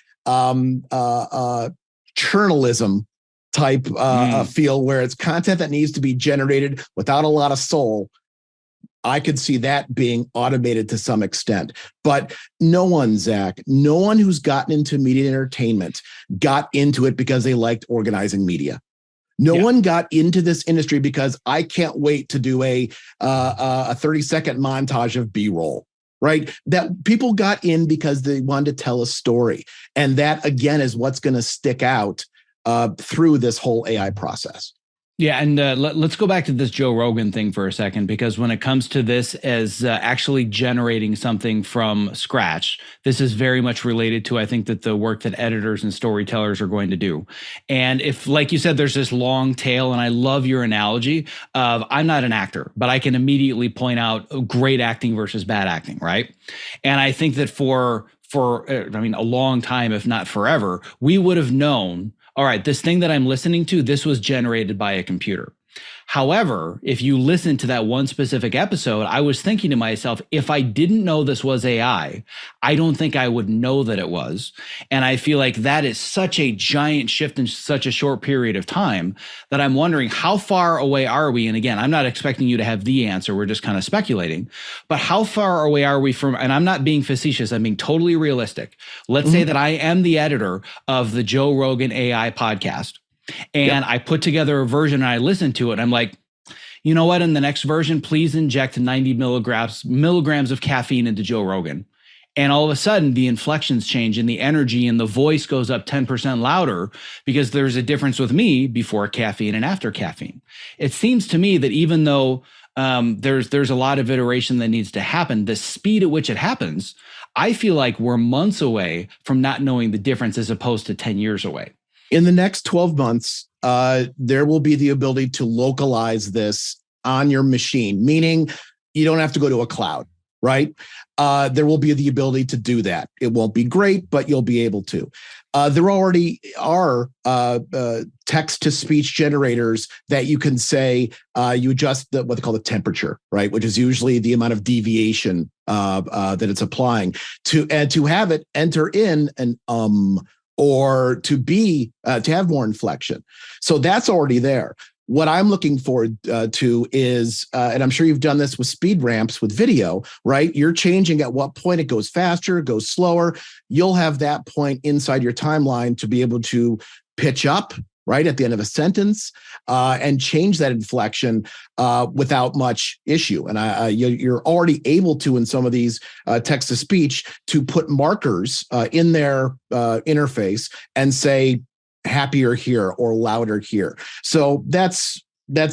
journalism type feel where it's content that needs to be generated without a lot of soul. I could see that being automated to some extent, but no one, Zack, no one who's gotten into media and entertainment got into it because they liked organizing media. No one got into this industry because I can't wait to do a 30-second montage of B-roll, right? That people got in because they wanted to tell a story. And that, again, is what's going to stick out through this whole AI process. Yeah, and let's go back to this Joe Rogan thing for a second, because when it comes to this as actually generating something from scratch, this is very much related to, I think, that the work that editors and storytellers are going to do. And if, like you said, there's this long tail, and I love your analogy of I'm not an actor, but I can immediately point out great acting versus bad acting, right? And I think that for a long time, if not forever, we would have known, all right, this thing that I'm listening to, this was generated by a computer. However, if you listen to that one specific episode, I was thinking to myself, if I didn't know this was I don't think I would know that it was. And I feel like that is such a giant shift in such a short period of time that I'm wondering, how far away are we? And again, I'm not expecting you to have the answer. We're just kind of speculating. But how far away are we from, and I'm not being facetious, I'm being totally realistic. Let's say that I am the editor of the Joe Rogan AI podcast. And I put together a version and I listened to it. And I'm like, you know what? In the next version, please inject 90 milligrams of caffeine into Joe Rogan. And all of a sudden, the inflections change and the energy and the voice goes up 10% louder because there's a difference with me before caffeine and after caffeine. It seems to me that even though there's a lot of iteration that needs to happen, the speed at which it happens, I feel like we're months away from not knowing the difference as opposed to 10 years away. In the next 12 months, there will be the ability to localize this on your machine, meaning you don't have to go to a cloud, right? There will be the ability to do that. It won't be great, but you'll be able to. There already are text-to-speech generators that you can say, you adjust what they call the temperature, right? Which is usually the amount of deviation that it's applying and to have it enter in an or to have more inflection. So that's already there. What I'm looking forward to is, and I'm sure you've done this with speed ramps with video, right? You're changing at what point it goes faster, goes slower. You'll have that point inside your timeline to be able to pitch up, right, at the end of a sentence and change that inflection without much issue. And you're already able to, in some of these text-to-speech, to put markers in their interface and say, happier here or louder here. So that's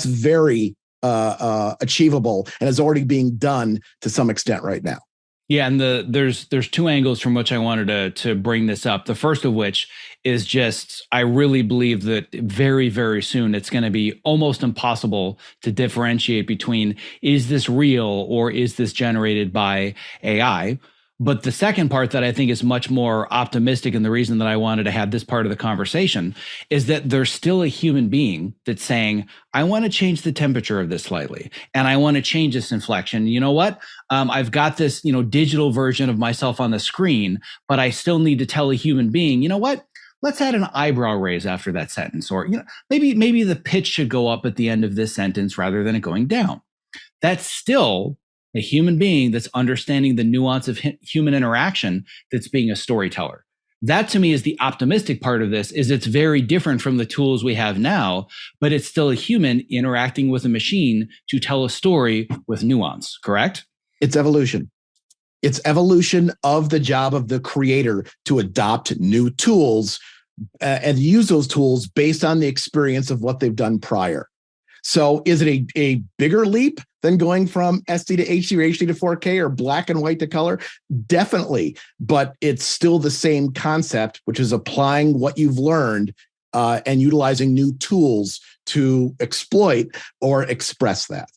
very achievable and is already being done to some extent right now. Yeah, and there's two angles from which I wanted to bring this up. The first of which is just, I really believe that very, very soon it's going to be almost impossible to differentiate between, is this real or is this generated by AI? But the second part that I think is much more optimistic, and the reason that I wanted to have this part of the conversation, is that there's still a human being that's saying, I want to change the temperature of this slightly, and I want to change this inflection. You know what? I've got this, digital version of myself on the screen, but I still need to tell a human being, you know what? Let's add an eyebrow raise after that sentence, or maybe the pitch should go up at the end of this sentence rather than it going down. That's still a human being that's understanding the nuance of human interaction, that's being a storyteller. That to me is the optimistic part of this, is it's very different from the tools we have now, but it's still a human interacting with a machine to tell a story with nuance, correct? It's evolution. It's evolution of the job of the creator to adopt new tools and use those tools based on the experience of what they've done prior. So is it a bigger leap than going from SD to HD or HD to 4K or black and white to color? Definitely. But it's still the same concept, which is applying what you've learned and utilizing new tools to exploit or express that.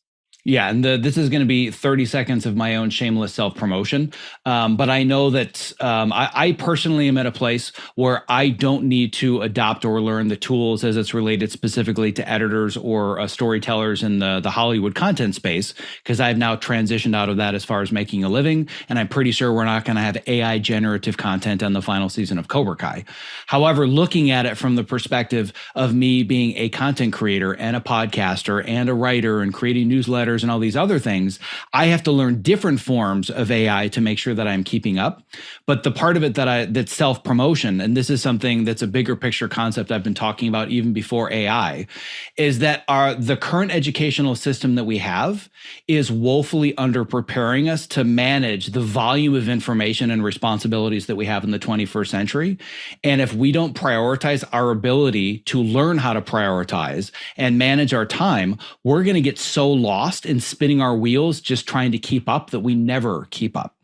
Yeah, and this is going to be 30 seconds of my own shameless self-promotion. But I know that I personally am at a place where I don't need to adopt or learn the tools as it's related specifically to editors or storytellers in the Hollywood content space, because I've now transitioned out of that as far as making a living. And I'm pretty sure we're not going to have AI generative content on the final season of Cobra Kai. However, looking at it from the perspective of me being a content creator and a podcaster and a writer and creating newsletters and all these other things, I have to learn different forms of AI to make sure that I'm keeping up. But the part of it that's self-promotion, and this is something that's a bigger picture concept I've been talking about even before AI, is that the current educational system that we have is woefully under-preparing us to manage the volume of information and responsibilities that we have in the 21st century. And if we don't prioritize our ability to learn how to prioritize and manage our time, we're going to get so lost in spinning our wheels just trying to keep up that we never keep up.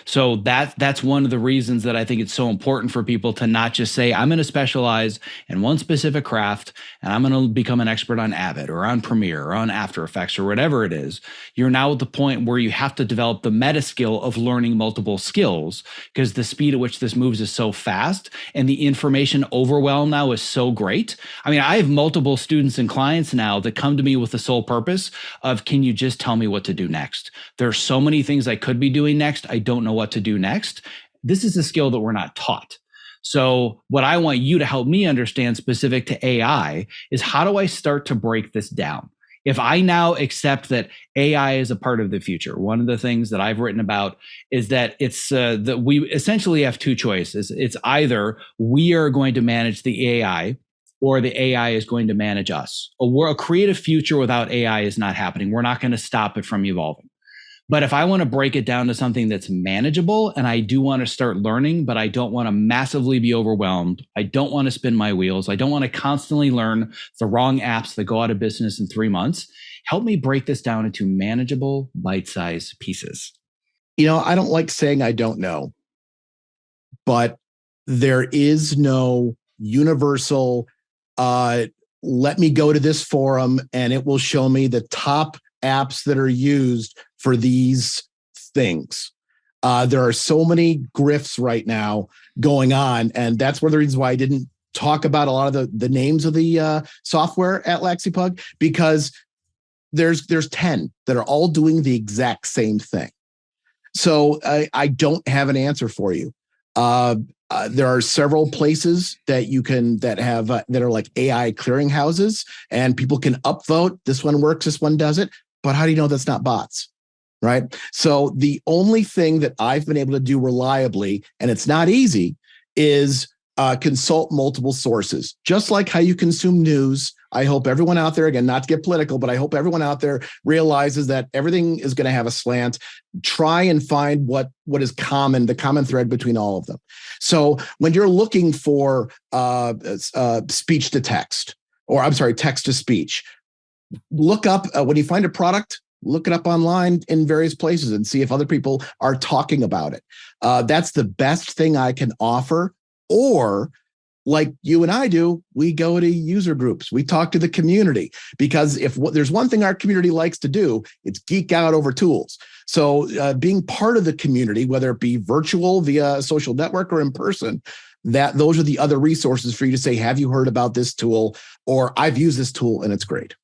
So that's one of the reasons that I think it's so important for people to not just say, I'm going to specialize in one specific craft and I'm going to become an expert on Avid or on Premiere or on After Effects or whatever it is. You're now at the point where you have to develop the meta skill of learning multiple skills, because the speed at which this moves is so fast and the information overwhelm now is so great. I mean, I have multiple students and clients now that come to me with the sole purpose of, can you just tell me what to do next? There's so many things I could be doing next. I don't know what to do next. This is a skill that we're not taught. So what I want you to help me understand specific to AI is, how do I start to break this down? If I now accept that AI is a part of the future, one of the things that I've written about is that it's that we essentially have two choices. It's either we are going to manage the AI, or the AI is going to manage us. A creative future without AI is not happening. We're not going to stop it from evolving. But if I want to break it down to something that's manageable, and I do want to start learning, but I don't want to massively be overwhelmed, I don't want to spin my wheels, I don't want to constantly learn the wrong apps that go out of business in 3 months, help me break this down into manageable, bite-sized pieces. I don't like saying I don't know, but there is no universal, let me go to this forum and it will show me the top apps that are used for these things. There are so many grifts right now going on, and that's one of the reasons why I didn't talk about a lot of the names of the software at Laxipug, because there's 10 that are all doing the exact same thing. So I don't have an answer for you. There are several places that you can that are like AI clearinghouses, and people can upvote. This one works, this one doesn't. But how do you know that's not bots, right? So the only thing that I've been able to do reliably, and it's not easy, is consult multiple sources. Just like how you consume news, I hope everyone out there, again, not to get political, but I hope everyone out there realizes that everything is going to have a slant. Try and find what is common, the common thread between all of them. So when you're looking for speech to text, or I'm sorry, text to speech, look up, when you find a product, look it up online in various places and see if other people are talking about it. That's the best thing I can offer. Or like you and I do, we go to user groups. We talk to the community, because if there's one thing our community likes to do, it's geek out over tools. So being part of the community, whether it be virtual via a social network or in person, those are the other resources for you to say, have you heard about this tool? Or I've used this tool and it's great.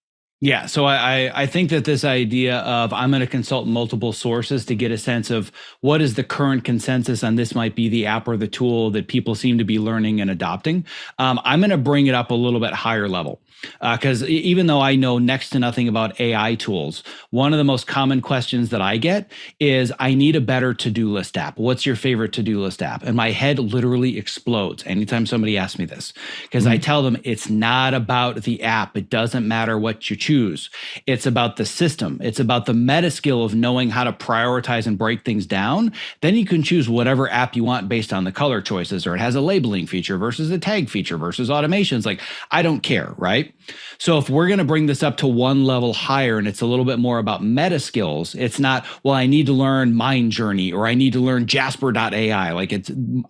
Yeah, so I think that this idea of, I'm going to consult multiple sources to get a sense of what is the current consensus on this might be the app or the tool that people seem to be learning and adopting. I'm going to bring it up a little bit higher level. Because even though I know next to nothing about AI tools, one of the most common questions that I get is, I need a better to-do list app. What's your favorite to-do list app? And my head literally explodes anytime somebody asks me this, because I tell them it's not about the app. It doesn't matter what you choose. It's about the system. It's about the meta skill of knowing how to prioritize and break things down. Then you can choose whatever app you want based on the color choices, or it has a labeling feature versus a tag feature versus automations. Like, I don't care, right? So if we're going to bring this up to one level higher, and it's a little bit more about meta skills, it's not, well, I need to learn Mind Journey, or I need to learn Jasper.ai. Like,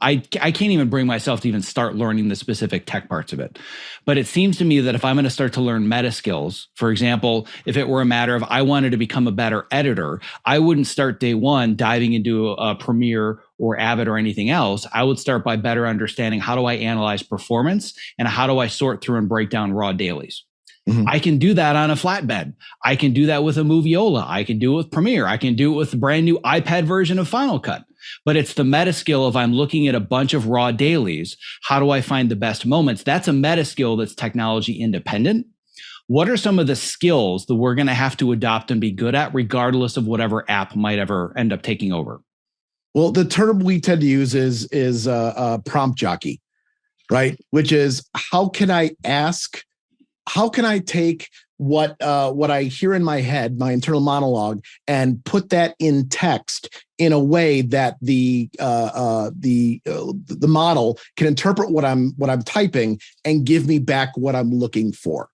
I can't even bring myself to even start learning the specific tech parts of it. But it seems to me that if I'm going to start to learn meta skills, for example, if it were a matter of I wanted to become a better editor, I wouldn't start day one diving into a Premiere or Avid or anything else. I would start by better understanding, how do I analyze performance and how do I sort through and break down raw dailies. I can do that on a flatbed. I can do that with a Moviola. I can do it with Premiere. I can do it with the brand new iPad version of Final Cut. But it's the meta skill of, I'm looking at a bunch of raw dailies. How do I find the best moments? That's a meta skill that's technology independent. What are some of the skills that we're going to have to adopt and be good at, regardless of whatever app might ever end up taking over? Well, the term we tend to use is prompt jockey, right? Which is, how can I take what I hear in my head, my internal monologue, and put that in text in a way that the model can interpret what I'm typing and give me back what I'm looking for.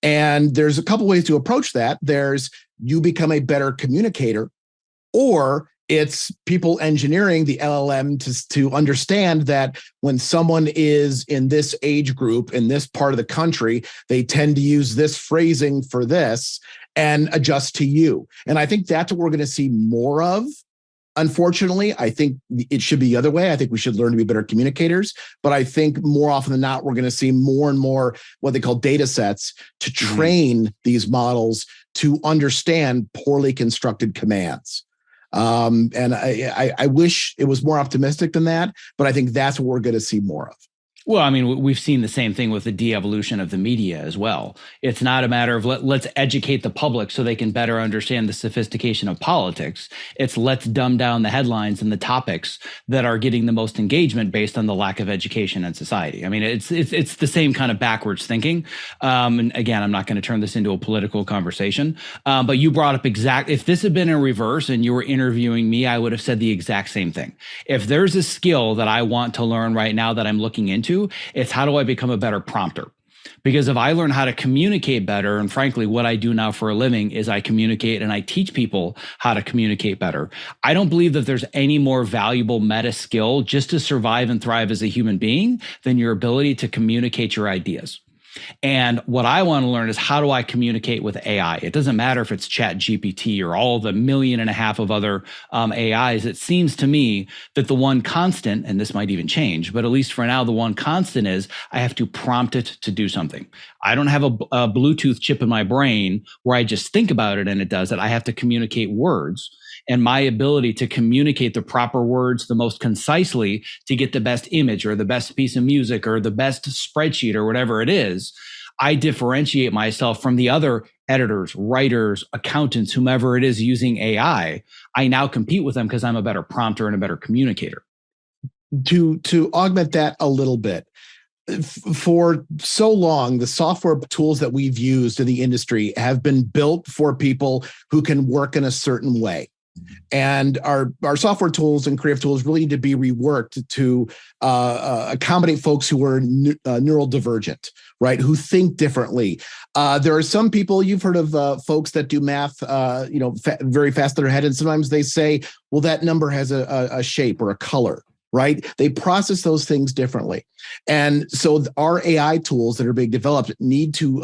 And there's a couple ways to approach that. There's, you become a better communicator, or It's people engineering the LLM to understand that when someone is in this age group in this part of the country, they tend to use this phrasing for this and adjust to you. And I think that's what we're going to see more of. Unfortunately, I think it should be the other way. I think we should learn to be better communicators. But I think more often than not, we're going to see more and more what they call data sets to train these models to understand poorly constructed commands. And I wish it was more optimistic than that, but I think that's what we're going to see more of. Well, I mean, we've seen the same thing with the de-evolution of the media as well. It's not a matter of let's educate the public so they can better understand the sophistication of politics. It's let's dumb down the headlines and the topics that are getting the most engagement based on the lack of education in society. I mean, it's the same kind of backwards thinking. And again, I'm not going to turn this into a political conversation. But you brought up if this had been in reverse and you were interviewing me, I would have said the exact same thing. If there's a skill that I want to learn right now that I'm looking into, it's how do I become a better prompter? Because if I learn how to communicate better, and frankly, what I do now for a living is I communicate and I teach people how to communicate better. I don't believe that there's any more valuable meta skill just to survive and thrive as a human being than your ability to communicate your ideas. And what I want to learn is how do I communicate with AI? It doesn't matter if it's Chat GPT or all the 1.5 million of other AIs. It seems to me that the one constant, and this might even change, but at least for now, the one constant is I have to prompt it to do something. I don't have a Bluetooth chip in my brain where I just think about it and it does it. I have to communicate words. And my ability to communicate the proper words the most concisely to get the best image or the best piece of music or the best spreadsheet or whatever it is, I differentiate myself from the other editors, writers, accountants, whomever it is using AI. I now compete with them because I'm a better prompter and a better communicator. To augment that a little bit, for so long, the software tools that we've used in the industry have been built for people who can work in a certain way. And our software tools and creative tools really need to be reworked to accommodate folks who are neurodivergent, right? Who think differently. There are some people, you've heard of folks that do math, very fast in their head. And sometimes they say, well, that number has a shape or a color, right? They process those things differently. And so our AI tools that are being developed need to,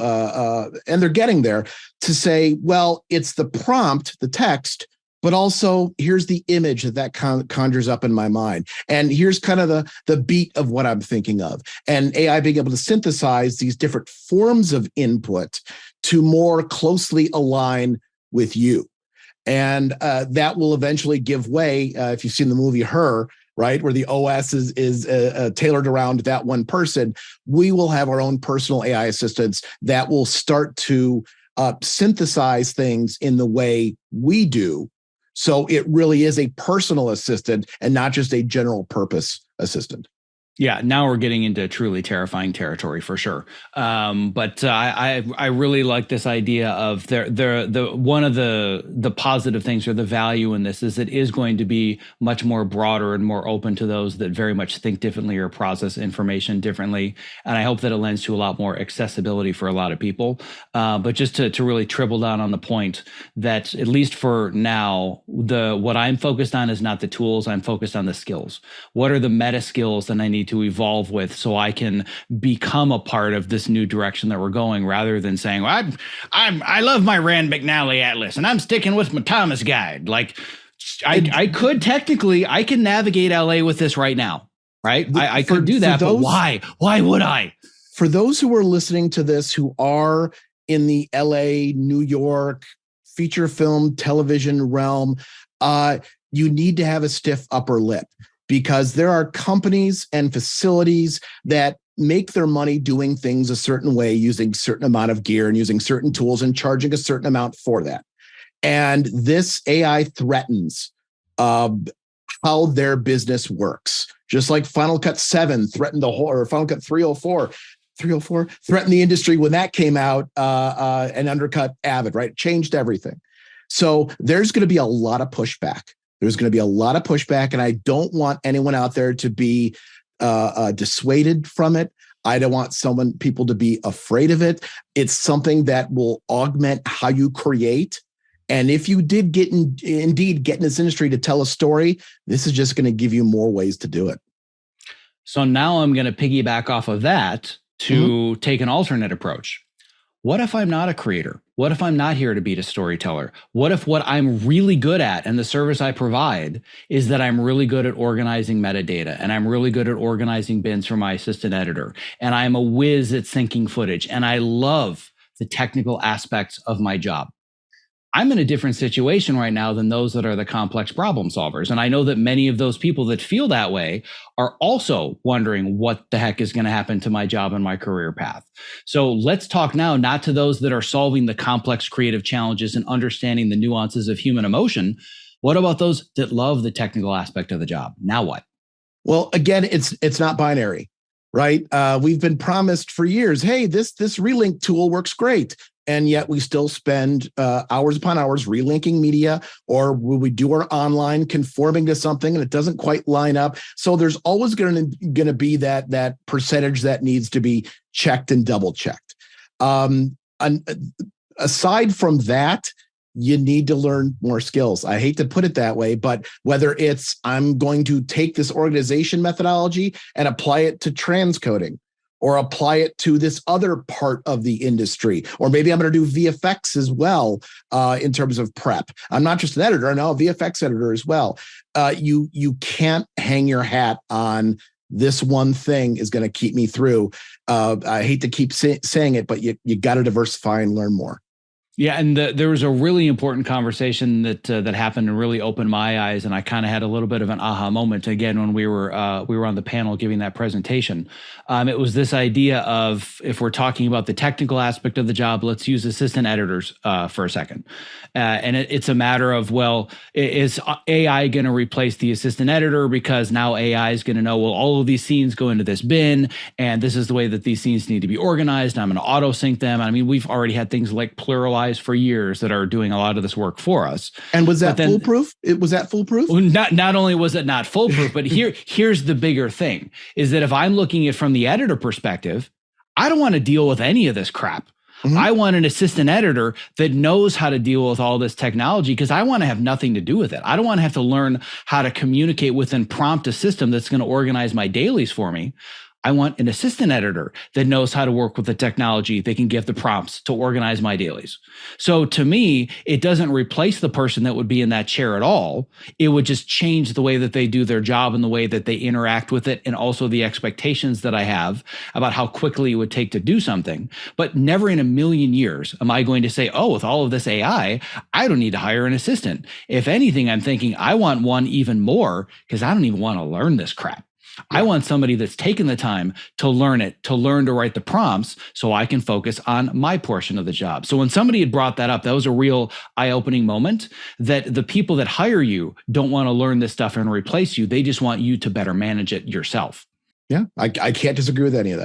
and they're getting there, to say, well, it's the prompt, the text, but also here's the image that conjures up in my mind. And here's kind of the beat of what I'm thinking of. And AI being able to synthesize these different forms of input to more closely align with you. And that will eventually give way, if you've seen the movie Her, right, where the OS is tailored around that one person, we will have our own personal AI assistants that will start to synthesize things in the way we do. So it really is a personal assistant and not just a general purpose assistant. Yeah, now we're getting into truly terrifying territory for sure. But I really like this idea of the one of the positive things or the value in this is it is going to be much more broader and more open to those that very much think differently or process information differently. And I hope that it lends to a lot more accessibility for a lot of people. But just to really triple down on the point that at least for now, what I'm focused on is not the tools. I'm focused on the skills. What are the meta skills that I need to evolve with so I can become a part of this new direction that we're going, rather than saying, well, I love my Rand McNally Atlas and I'm sticking with my Thomas Guide. Like I can navigate LA with this right now, right? I could do that, but why? Why would I? For those who are listening to this, who are in the LA, New York, feature film, television realm, you need to have a stiff upper lip. Because there are companies and facilities that make their money doing things a certain way, using a certain amount of gear and using certain tools and charging a certain amount for that. And this AI threatens how their business works. Just like Final Cut 7 threatened or Final Cut 304 threatened the industry when that came out and undercut Avid, right? It changed everything. So there's going to be a lot of pushback. There's going to be a lot of pushback, and I don't want anyone out there to be dissuaded from it. I don't want people to be afraid of it. It's something that will augment how you create And if you did indeed get in this industry to tell a story, this is just going to give you more ways to do it. So now I'm going to piggyback off of that to take an alternate approach. What if I'm not a creator? What if I'm not here to be a storyteller? What if what I'm really good at and the service I provide is that I'm really good at organizing metadata, and I'm really good at organizing bins for my assistant editor, and I'm a whiz at syncing footage, and I love the technical aspects of my job? I'm in a different situation right now than those that are the complex problem solvers. And I know that many of those people that feel that way are also wondering what the heck is going to happen to my job and my career path. So let's talk now, not to those that are solving the complex creative challenges and understanding the nuances of human emotion. What about those that love the technical aspect of the job? Now what? Well, again, it's not binary, right? We've been promised for years, hey, this relink tool works great. And yet we still spend hours upon hours relinking media, or when we do our online conforming to something and it doesn't quite line up. So there's always going to be that percentage that needs to be checked and double checked. Aside from that, you need to learn more skills. I hate to put it that way, but whether it's I'm going to take this organization methodology and apply it to transcoding, or apply it to this other part of the industry, or maybe I'm going to do VFX as well in terms of prep. I'm not just an editor, no, a VFX editor as well. You can't hang your hat on this one thing is going to keep me through. I hate to keep saying it, but you got to diversify and learn more. Yeah, and there was a really important conversation that happened and really opened my eyes, and I kind of had a little bit of an aha moment again when we were on the panel giving that presentation. It was this idea of, if we're talking about the technical aspect of the job, let's use assistant editors for a second, and it's a matter of, well, is AI going to replace the assistant editor because now AI is going to know, well, all of these scenes go into this bin, and this is the way that these scenes need to be organized. I'm going to auto sync them. I mean, we've already had things like Pluralize for years that are doing a lot of this work for us. And was that foolproof? Was that foolproof? Not only was it not foolproof, but here's the bigger thing, is that if I'm looking at it from the editor perspective, I don't want to deal with any of this crap. I want an assistant editor that knows how to deal with all this technology, because I want to have nothing to do with it. I don't want to have to learn how to communicate with and prompt a system that's going to organize my dailies for me. I want an assistant editor that knows how to work with the technology. They can give the prompts to organize my dailies. So to me, it doesn't replace the person that would be in that chair at all. It would just change the way that they do their job and the way that they interact with it, and also the expectations that I have about how quickly it would take to do something. But never in a million years am I going to say, oh, with all of this AI, I don't need to hire an assistant. If anything, I'm thinking I want one even more, because I don't even want to learn this crap. I want somebody that's taken the time to learn it, to learn to write the prompts, so I can focus on my portion of the job. So when somebody had brought that up, that was a real eye-opening moment, that the people that hire you don't want to learn this stuff and replace you. They just want you to better manage it yourself. Yeah, I can't disagree with any of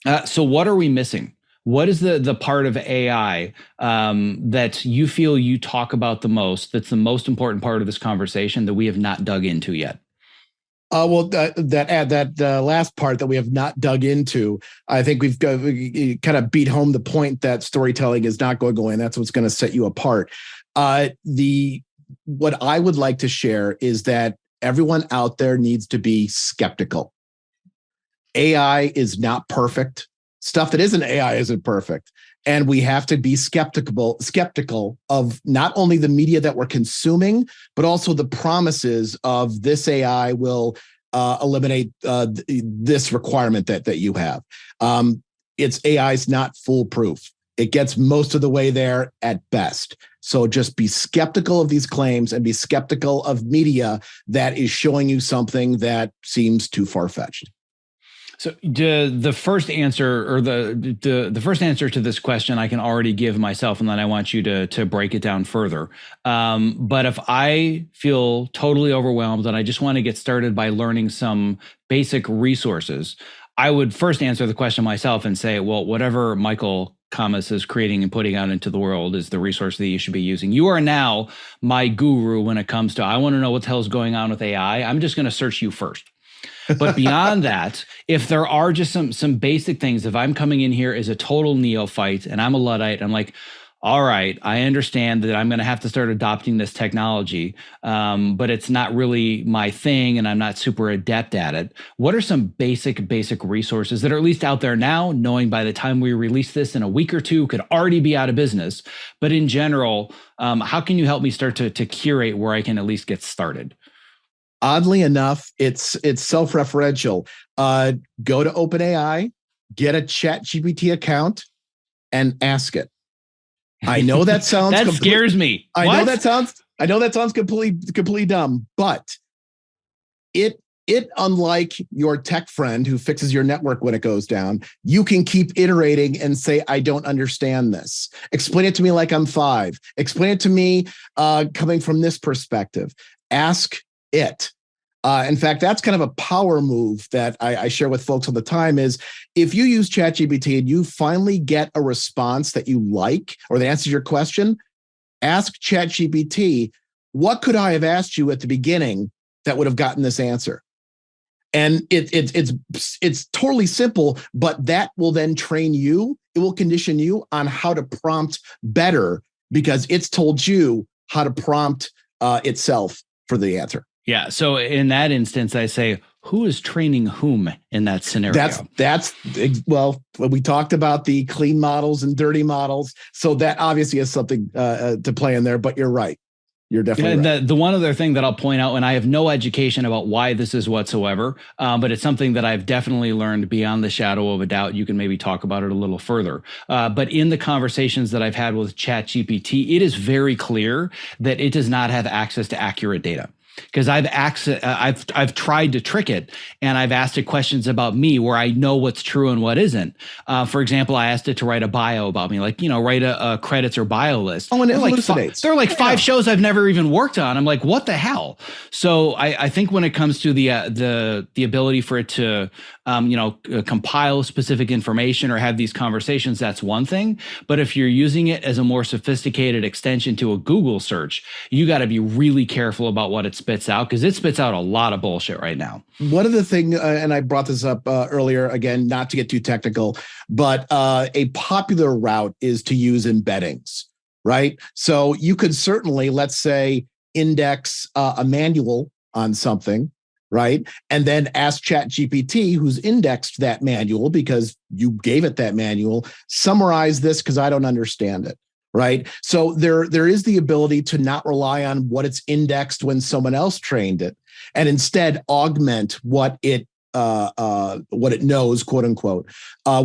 that. So what are we missing? What is the part of AI that you feel you talk about the most, that's the most important part of this conversation that we have not dug into yet? Well, that last part that we have not dug into, I think we kind of beat home the point that storytelling is not going away, and that's what's going to set you apart. What I would like to share is that everyone out there needs to be skeptical. AI is not perfect. Stuff that isn't AI isn't perfect. And we have to be skeptical of not only the media that we're consuming, but also the promises of this AI will eliminate this requirement that you have. AI is not foolproof. It gets most of the way there at best. So just be skeptical of these claims and be skeptical of media that is showing you something that seems too far-fetched. So the first answer, or the first answer to this question, I can already give myself, and then I want you to break it down further. But if I feel totally overwhelmed and I just want to get started by learning some basic resources, I would first answer the question myself and say, well, whatever Michael Kammes is creating and putting out into the world is the resource that you should be using. You are now my guru when it comes to, I want to know what the hell is going on with AI. I'm just going to search you first. But beyond that, if there are just some basic things, if I'm coming in here as a total neophyte and I'm a Luddite, I'm like, all right, I understand that I'm going to have to start adopting this technology, but it's not really my thing and I'm not super adept at it. What are some basic resources that are at least out there now, knowing by the time we release this in a week or two could already be out of business? But in general, how can you help me start to curate where I can at least get started? Oddly enough, it's self-referential. Go to OpenAI, get a ChatGPT account, and ask it. I know that sounds that scares me. I know that sounds completely dumb, but it unlike your tech friend who fixes your network when it goes down, you can keep iterating and say, I don't understand this. Explain it to me like I'm 5. Explain it to me coming from this perspective. Ask it. In fact, that's kind of a power move that I share with folks all the time is if you use ChatGPT and you finally get a response that you like or that answers your question, ask ChatGPT, what could I have asked you at the beginning that would have gotten this answer? And it's totally simple, but that will then train you. It will condition you on how to prompt better because it's told you how to prompt itself for the answer. Yeah. So in that instance, I say, who is training whom in that scenario? Well, we talked about the clean models and dirty models. So that obviously is something to play in there, but you're right. You're definitely right. The one other thing that I'll point out, and I have no education about why this is whatsoever, but it's something that I've definitely learned beyond the shadow of a doubt. You can maybe talk about it a little further. But in the conversations that I've had with ChatGPT, it is very clear that it does not have access to accurate data. Because I've tried to trick it and I've asked it questions about me where I know what's true and what isn't. For example, I asked it to write a bio about me, like, write a credits or bio list. Oh, and it hallucinates. There are like 5 shows I've never even worked on. I'm like, what the hell? So I think when it comes to the ability for it to compile specific information or have these conversations, that's one thing. But if you're using it as a more sophisticated extension to a Google search, you got to be really careful about what it spits out because it spits out a lot of bullshit right now. One of the things, and I brought this up earlier, again, not to get too technical, but a popular route is to use embeddings, right? So you could certainly, let's say, index a manual on something, right? And then ask ChatGPT, who's indexed that manual because you gave it that manual, summarize this because I don't understand it. Right. So there is the ability to not rely on what it's indexed when someone else trained it and instead augment what it knows, quote unquote,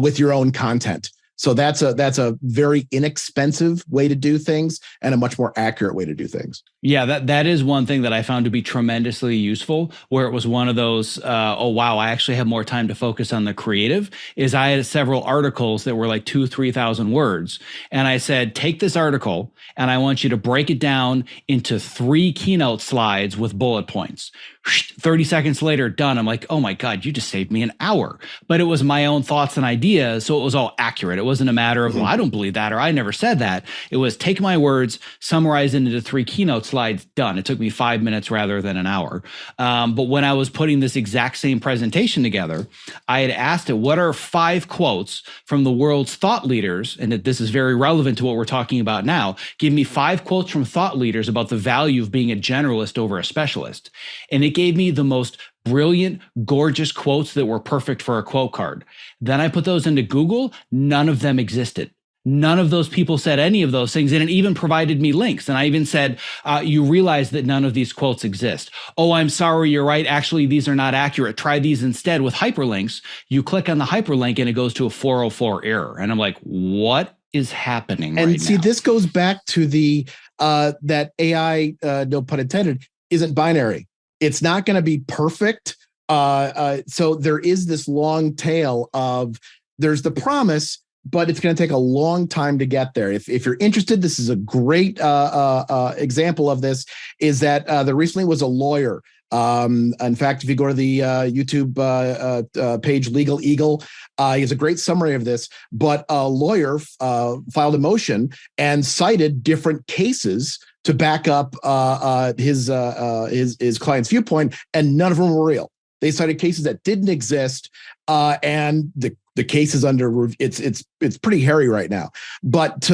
with your own content. So that's a very inexpensive way to do things and a much more accurate way to do things. Yeah, that is one thing that I found to be tremendously useful, where it was one of those, oh, wow, I actually have more time to focus on the creative, is I had several articles that were like 2,000-3,000 words. And I said, take this article and I want you to break it down into 3 keynote slides with bullet points. 30 seconds later, done. I'm like, oh my God, you just saved me an hour. But it was my own thoughts and ideas. So it was all accurate. It wasn't a matter of, well, I don't believe that, or I never said that. It was take my words, summarize it into 3 keynote slides, done. It took me 5 minutes rather than an hour. But when I was putting this exact same presentation together, I had asked it, what are 5 quotes from the world's thought leaders? And this is very relevant to what we're talking about now. Give me 5 quotes from thought leaders about the value of being a generalist over a specialist. And it gave me the most brilliant, gorgeous quotes that were perfect for a quote card. Then I put those into Google. None of them existed. None of those people said any of those things, and it even provided me links. And I even said, you realize that none of these quotes exist. Oh, I'm sorry, you're right. Actually, these are not accurate. Try these instead with hyperlinks. You click on the hyperlink and it goes to a 404 error. And I'm like, what is happening and right see, now? This goes back to the that AI, no pun intended, isn't binary. It's not going to be perfect. So there is this long tail of there's the promise, but it's going to take a long time to get there. If you're interested, this is a great example of this, is that there recently was a lawyer. In fact, if you go to the YouTube page, Legal Eagle, he has a great summary of this, but a lawyer filed a motion and cited different cases to back up his client's viewpoint, and none of them were real. They cited cases that didn't exist, and the The case is it's pretty hairy right now. But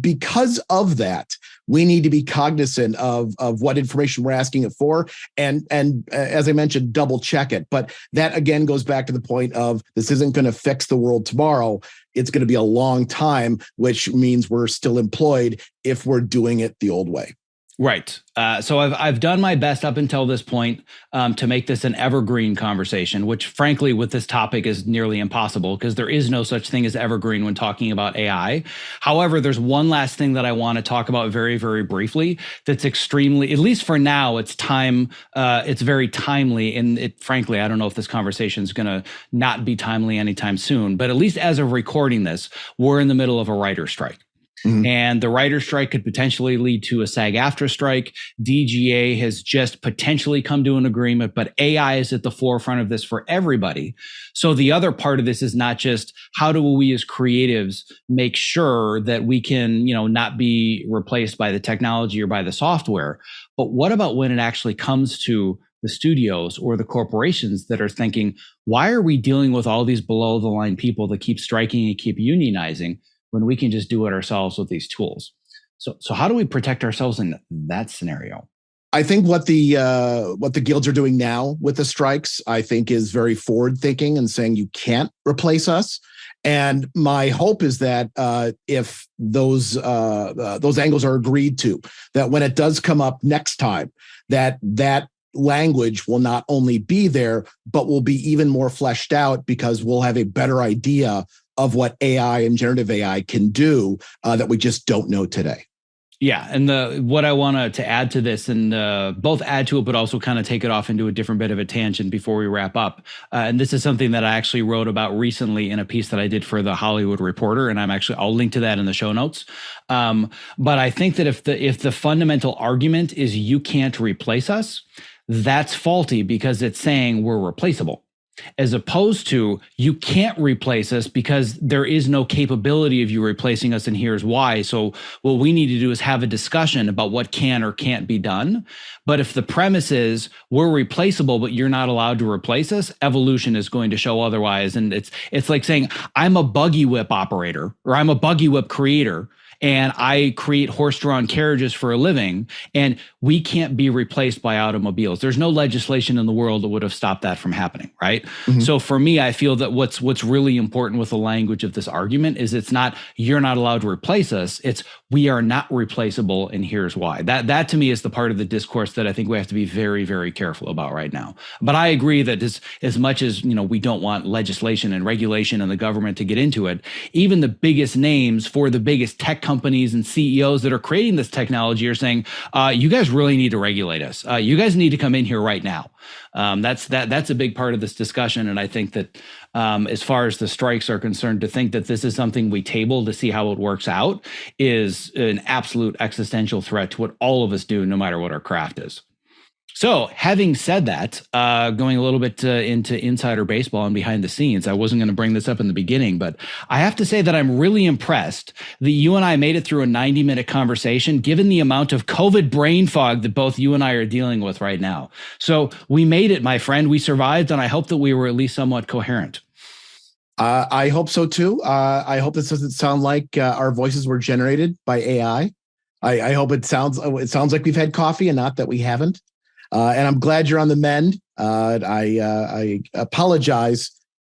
because of that, we need to be cognizant of what information we're asking it for, and as I mentioned, double check it. But that again goes back to the point of this isn't going to fix the world tomorrow. It's going to be a long time, which means we're still employed if we're doing it the old way. Right. So I've done my best up until this point to make this an evergreen conversation, which frankly with this topic is nearly impossible because there is no such thing as evergreen when talking about AI. However, there's one last thing that I want to talk about very, very briefly that's extremely, at least for now, it's very timely. And frankly, I don't know if this conversation is going to not be timely anytime soon, but at least as of recording this, we're in the middle of a writer's strike. Mm-hmm. And the writer's strike could potentially lead to a SAG-AFTRA strike. DGA has just potentially come to an agreement, but AI is at the forefront of this for everybody. So the other part of this is not just how do we as creatives make sure that we can, not be replaced by the technology or by the software, but what about when it actually comes to the studios or the corporations that are thinking, why are we dealing with all these below the line people that keep striking and keep unionizing when we can just do it ourselves with these tools? So how do we protect ourselves in that scenario? I think what the guilds are doing now with the strikes, I think, is very forward thinking and saying you can't replace us. And my hope is that if those angles are agreed to, that when it does come up next time, that language will not only be there, but will be even more fleshed out because we'll have a better idea of what AI and generative AI can do that we just don't know today. Yeah. And what I want to add to this and both add to it, but also kind of take it off into a different bit of a tangent before we wrap up. And this is something that I actually wrote about recently in a piece that I did for the Hollywood Reporter. And I'll link to that in the show notes. But I think that if the fundamental argument is you can't replace us, that's faulty because it's saying we're replaceable. As opposed to you can't replace us because there is no capability of you replacing us, and here's why. So what we need to do is have a discussion about what can or can't be done. But if the premise is we're replaceable, but you're not allowed to replace us, evolution is going to show otherwise. And it's like saying I'm a buggy whip operator or I'm a buggy whip creator, and I create horse-drawn carriages for a living, and we can't be replaced by automobiles. There's no legislation in the world that would have stopped that from happening, right? Mm-hmm. So for me, I feel that what's really important with the language of this argument is it's not you're not allowed to replace us, it's we are not replaceable, and here's why. That to me is the part of the discourse that I think we have to be very, very careful about right now. But I agree that as much as we don't want legislation and regulation and the government to get into it, even the biggest names for the biggest tech companies and CEOs that are creating this technology are saying, you guys really need to regulate us. You guys need to come in here right now. That's a big part of this discussion. And I think that as far as the strikes are concerned, to think that this is something we table to see how it works out is an absolute existential threat to what all of us do, no matter what our craft is. So having said that, going a little bit into insider baseball and behind the scenes, I wasn't going to bring this up in the beginning, but I have to say that I'm really impressed that you and I made it through a 90-minute conversation, given the amount of COVID brain fog that both you and I are dealing with right now. So we made it, my friend. We survived, and I hope that we were at least somewhat coherent. I hope so, too. I hope this doesn't sound like our voices were generated by AI. I hope it sounds like we've had coffee and not that we haven't. And I'm glad you're on the mend. I apologize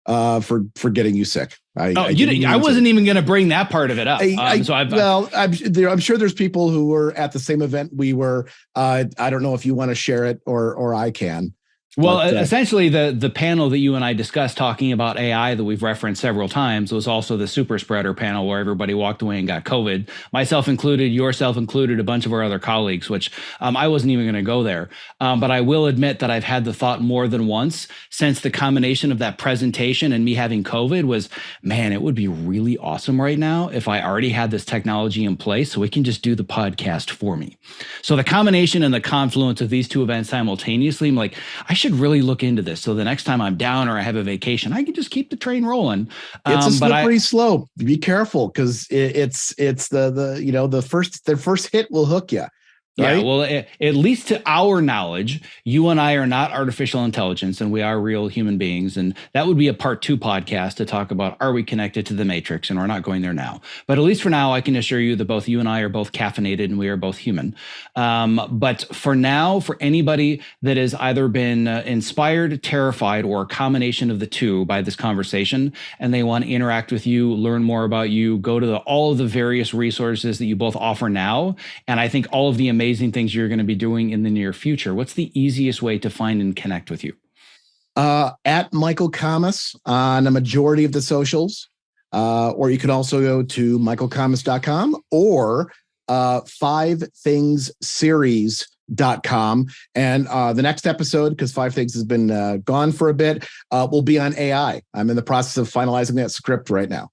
for getting you sick. I wasn't even going to bring that part of it up. I'm sure there's people who were at the same event we were. I don't know if you want to share it or I can. Well, essentially, the panel that you and I discussed talking about AI that we've referenced several times was also the super spreader panel where everybody walked away and got COVID, myself included, yourself included, a bunch of our other colleagues, which I wasn't even going to go there. But I will admit that I've had the thought more than once since the combination of that presentation and me having COVID was, man, it would be really awesome right now if I already had this technology in place so it can just do the podcast for me. So the combination and the confluence of these two events simultaneously, I'm like, I should really look into this. So the next time I'm down or I have a vacation, I can just keep the train rolling. It's a slippery slope. Be careful because it's the first hit will hook you. Yeah, right? well, at least to our knowledge, you and I are not artificial intelligence and we are real human beings. And that would be a part 2 podcast to talk about, are we connected to the matrix? And we're not going there now. But at least for now, I can assure you that both you and I are both caffeinated and we are both human. But for now, for anybody that has either been inspired, terrified, or a combination of the two by this conversation, and they want to interact with you, learn more about you, go to all of the various resources that you both offer now. And I think all of the amazing things you're going to be doing in the near future. What's the easiest way to find and connect with you? At Michael Kammes on a majority of the socials. Or you can also go to michaelkammes.com or 5thingsseries.com. And the next episode, because 5 Things has been gone for a bit, will be on AI. I'm in the process of finalizing that script right now.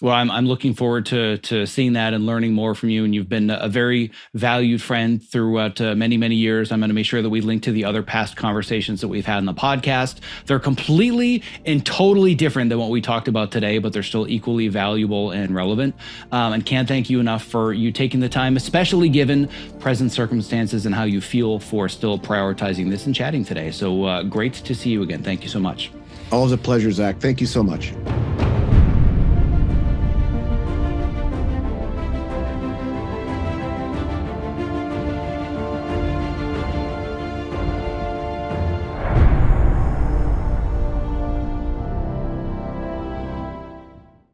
Well, I'm looking forward to seeing that and learning more from you. And you've been a very valued friend throughout many, many years. I'm going to make sure that we link to the other past conversations that we've had in the podcast. They're completely and totally different than what we talked about today, but they're still equally valuable and relevant. And can't thank you enough for you taking the time, especially given present circumstances and how you feel for still prioritizing this and chatting today. So great to see you again. Thank you so much. Always a pleasure, Zach. Thank you so much.